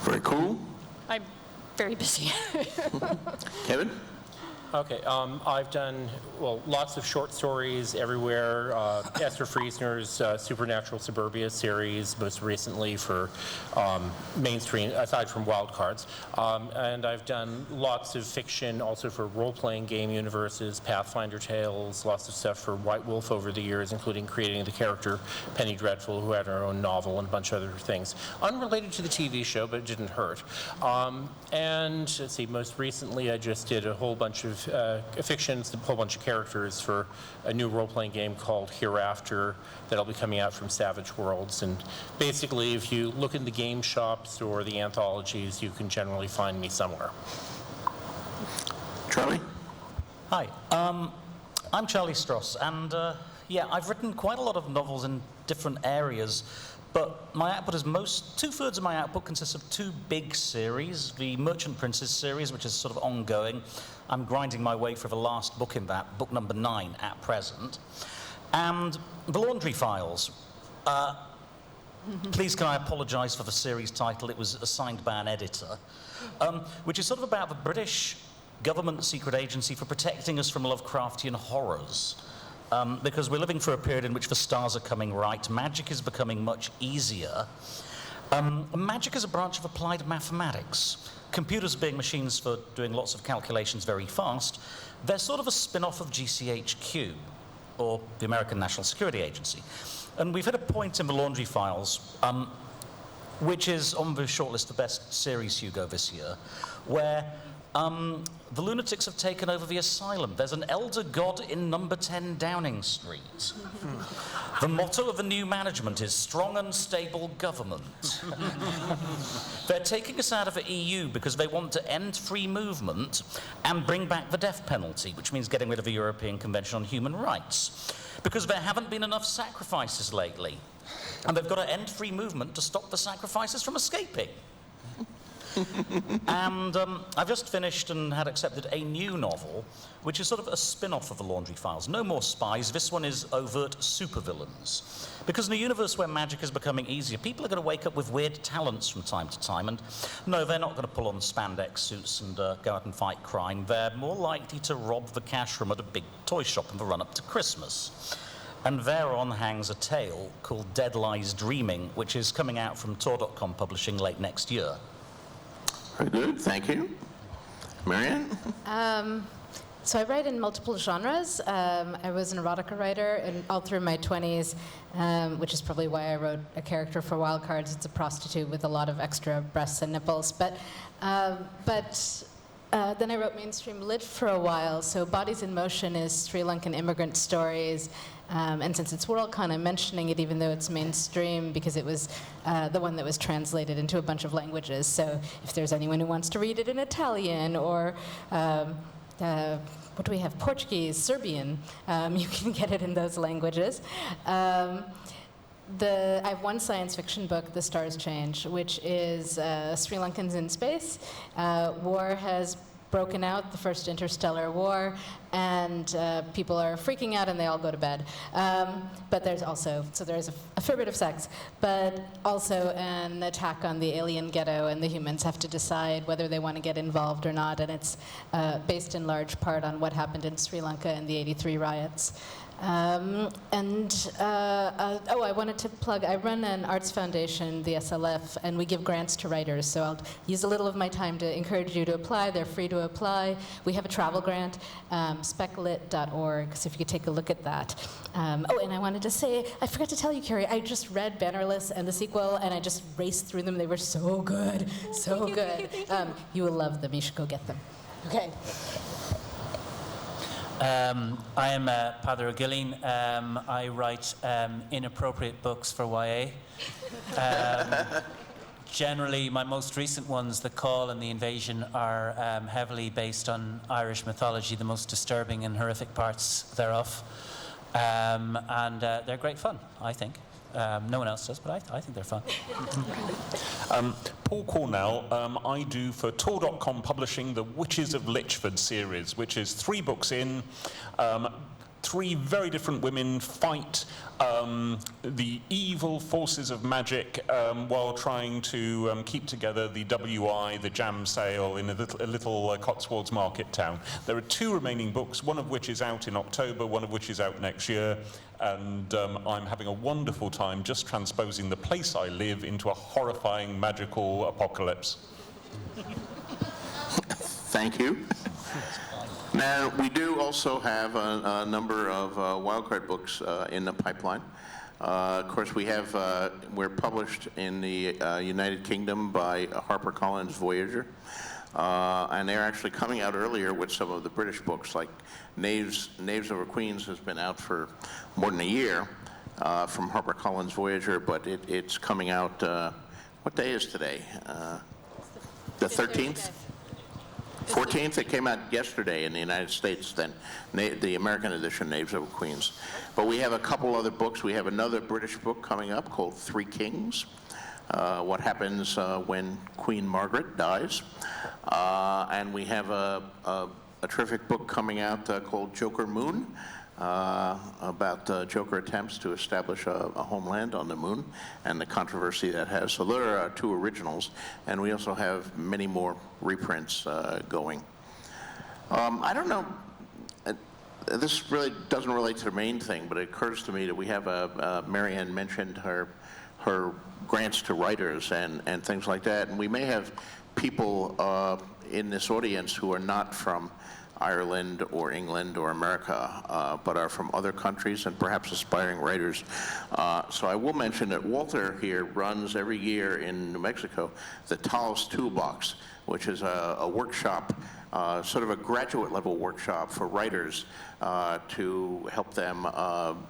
Very cool. I'm very busy. Kevin? Okay, I've done, well, lots of short stories everywhere. Esther Friesner's Supernatural Suburbia series, most recently for mainstream, aside from Wildcards. And I've done lots of fiction also for role-playing game universes, Pathfinder Tales, lots of stuff for White Wolf over the years, including creating the character Penny Dreadful, who had her own novel and a bunch of other things. Unrelated to the TV show, but it didn't hurt. And let's see, most recently I just did a whole bunch of fictions, a whole bunch of characters for a new role-playing game called Hereafter that'll be coming out from Savage Worlds. And basically, if you look in the game shops or the anthologies, you can generally find me somewhere. Charlie? Hi, I'm Charlie Stross, and yeah, I've written quite a lot of novels in different areas, but my output is two-thirds of my output consists of two big series. The Merchant Princes series, which is sort of ongoing. I'm grinding my way through the last book in that, book number 9 at present. And The Laundry Files. Please can I apologise for the series title? It was assigned by an editor, which is sort of about the British government secret agency for protecting us from Lovecraftian horrors. Because we're living through a period in which the stars are coming right, magic is becoming much easier. Magic is a branch of applied mathematics. Computers being machines for doing lots of calculations very fast, they're sort of a spin-off of GCHQ, or the American National Security Agency. And we've hit a point in The Laundry Files, which is on the shortlist of Best Series Hugo this year, where the lunatics have taken over the asylum. There's an elder god in number 10 Downing Street. The motto of the new management is strong and stable government. They're taking us out of the EU because they want to end free movement and bring back the death penalty, which means getting rid of the European Convention on Human Rights. Because there haven't been enough sacrifices lately. And they've got to end free movement to stop the sacrifices from escaping. And I've just finished and had accepted a new novel, which is sort of a spin-off of The Laundry Files. No more spies. This one is overt supervillains. Because in a universe where magic is becoming easier, people are going to wake up with weird talents from time to time. And no, they're not going to pull on spandex suits and go out and fight crime. They're more likely to rob the cash room at a big toy shop in the run-up to Christmas. And thereon hangs a tale called Dead Lies Dreaming, which is coming out from Tor.com Publishing late next year. Very good, thank you. Marianne? So I write in multiple genres. I was an erotica writer all through my 20s, which is probably why I wrote a character for Wildcards. It's a prostitute with a lot of extra breasts and nipples. But then I wrote mainstream lit for a while. So Bodies in Motion is Sri Lankan immigrant stories. And since it's WorldCon, I'm mentioning it even though it's mainstream because it was the one that was translated into a bunch of languages. So if there's anyone who wants to read it in Italian or what do we have? Portuguese, Serbian, you can get it in those languages. I have one science fiction book, The Stars Change, which is Sri Lankans in space. War has broken out, the first interstellar war, and people are freaking out and they all go to bed. But there's also, so there's a fair bit of sex, but also an attack on the alien ghetto, and the humans have to decide whether they want to get involved or not, and it's based in large part on what happened in Sri Lanka in the '83 riots. I wanted to plug, I run an arts foundation, the SLF, and we give grants to writers, so I'll use a little of my time to encourage you to apply. They're free to apply. We have a travel grant, speclit.org, so if you could take a look at that. And I wanted to say, I forgot to tell you, Carrie, I just read Bannerless and the sequel, and I just raced through them. They were so good, so good. You will love them. You should go get them. Okay. I am Padre O'Gilleen. I write inappropriate books for YA. Generally, my most recent ones, The Call and The Invasion, are heavily based on Irish mythology, the most disturbing and horrific parts thereof. And they're great fun, I think. No one else does, but I think they're fun. Paul Cornell, I do for Tor.com Publishing the Witches of Litchford series, which is 3 books in. three very different women fight the evil forces of magic while trying to keep together the WI, the jam sale in a little Cotswolds market town. There are 2 remaining books, one of which is out in October, one of which is out next year, and I'm having a wonderful time just transposing the place I live into a horrifying magical apocalypse. Thank you. Now, we do also have a number of wildcard books in the pipeline. Of course, we're published in the United Kingdom by HarperCollins Voyager, and they're actually coming out earlier with some of the British books, like Knaves Over Queens has been out for more than a year from HarperCollins Voyager, but it's coming out, what day is today? The 13th? 14th, it came out yesterday in the United States, then the American edition, Knaves Over Queens. But we have a couple other books. We have another British book coming up called Three Kings, What Happens When Queen Margaret Dies. And we have a terrific book coming out called Joker Moon, about Joker attempts to establish a homeland on the moon and the controversy that has. So there are 2 originals, and we also have many more reprints going. I don't know, this really doesn't relate to the main thing, but it occurs to me that we have Marianne mentioned her grants to writers and things like that, and we may have people in this audience who are not from Ireland or England or America, but are from other countries and perhaps aspiring writers. So I will mention that Walter here runs every year in New Mexico the Taos Toolbox, which is a workshop, sort of a graduate level workshop for writers to help them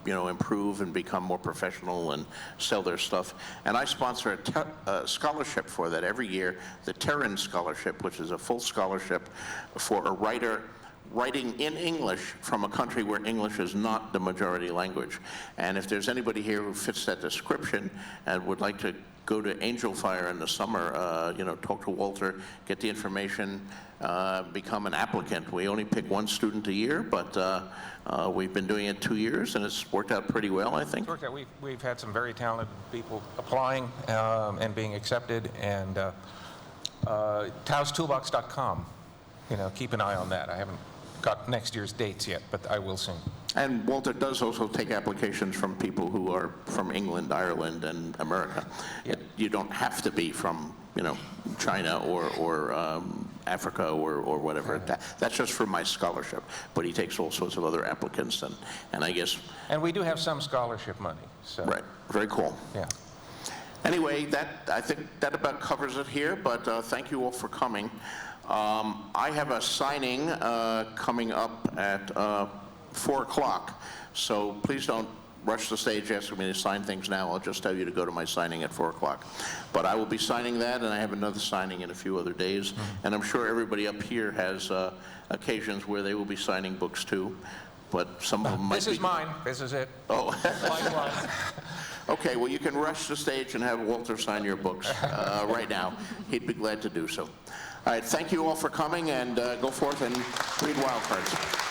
improve and become more professional and sell their stuff. And I sponsor a scholarship for that every year, the Terran Scholarship, which is a full scholarship for a writer writing in English from a country where English is not the majority language. And if there's anybody here who fits that description and would like to go to Angel Fire in the summer, talk to Walter, get the information, become an applicant. We only pick 1 student a year, but we've been doing it 2 years, and it's worked out pretty well, I think. It's worked out. We've had some very talented people applying and being accepted, and TaosToolbox.com. Keep an eye on that. I haven't got next year's dates yet, but I will soon. And Walter does also take applications from people who are from England, Ireland, and America. Yeah. You don't have to be from, China or Africa or whatever. That's just for my scholarship. But he takes all sorts of other applicants, and I guess. And we do have some scholarship money. So. Right. Very cool. Yeah. Anyway, I think that about covers it here. But thank you all for coming. I have a signing coming up at 4 o'clock, so please don't rush the stage asking me to sign things now. I'll just tell you to go to my signing at 4 o'clock. But I will be signing that, and I have another signing in a few other days. And I'm sure everybody up here has occasions where they will be signing books too, but some of them might be... This is mine. This is it. Oh. Okay, well, you can rush the stage and have Walter sign your books right now. He'd be glad to do so. All right, thank you all for coming, and go forth and read Wildcards.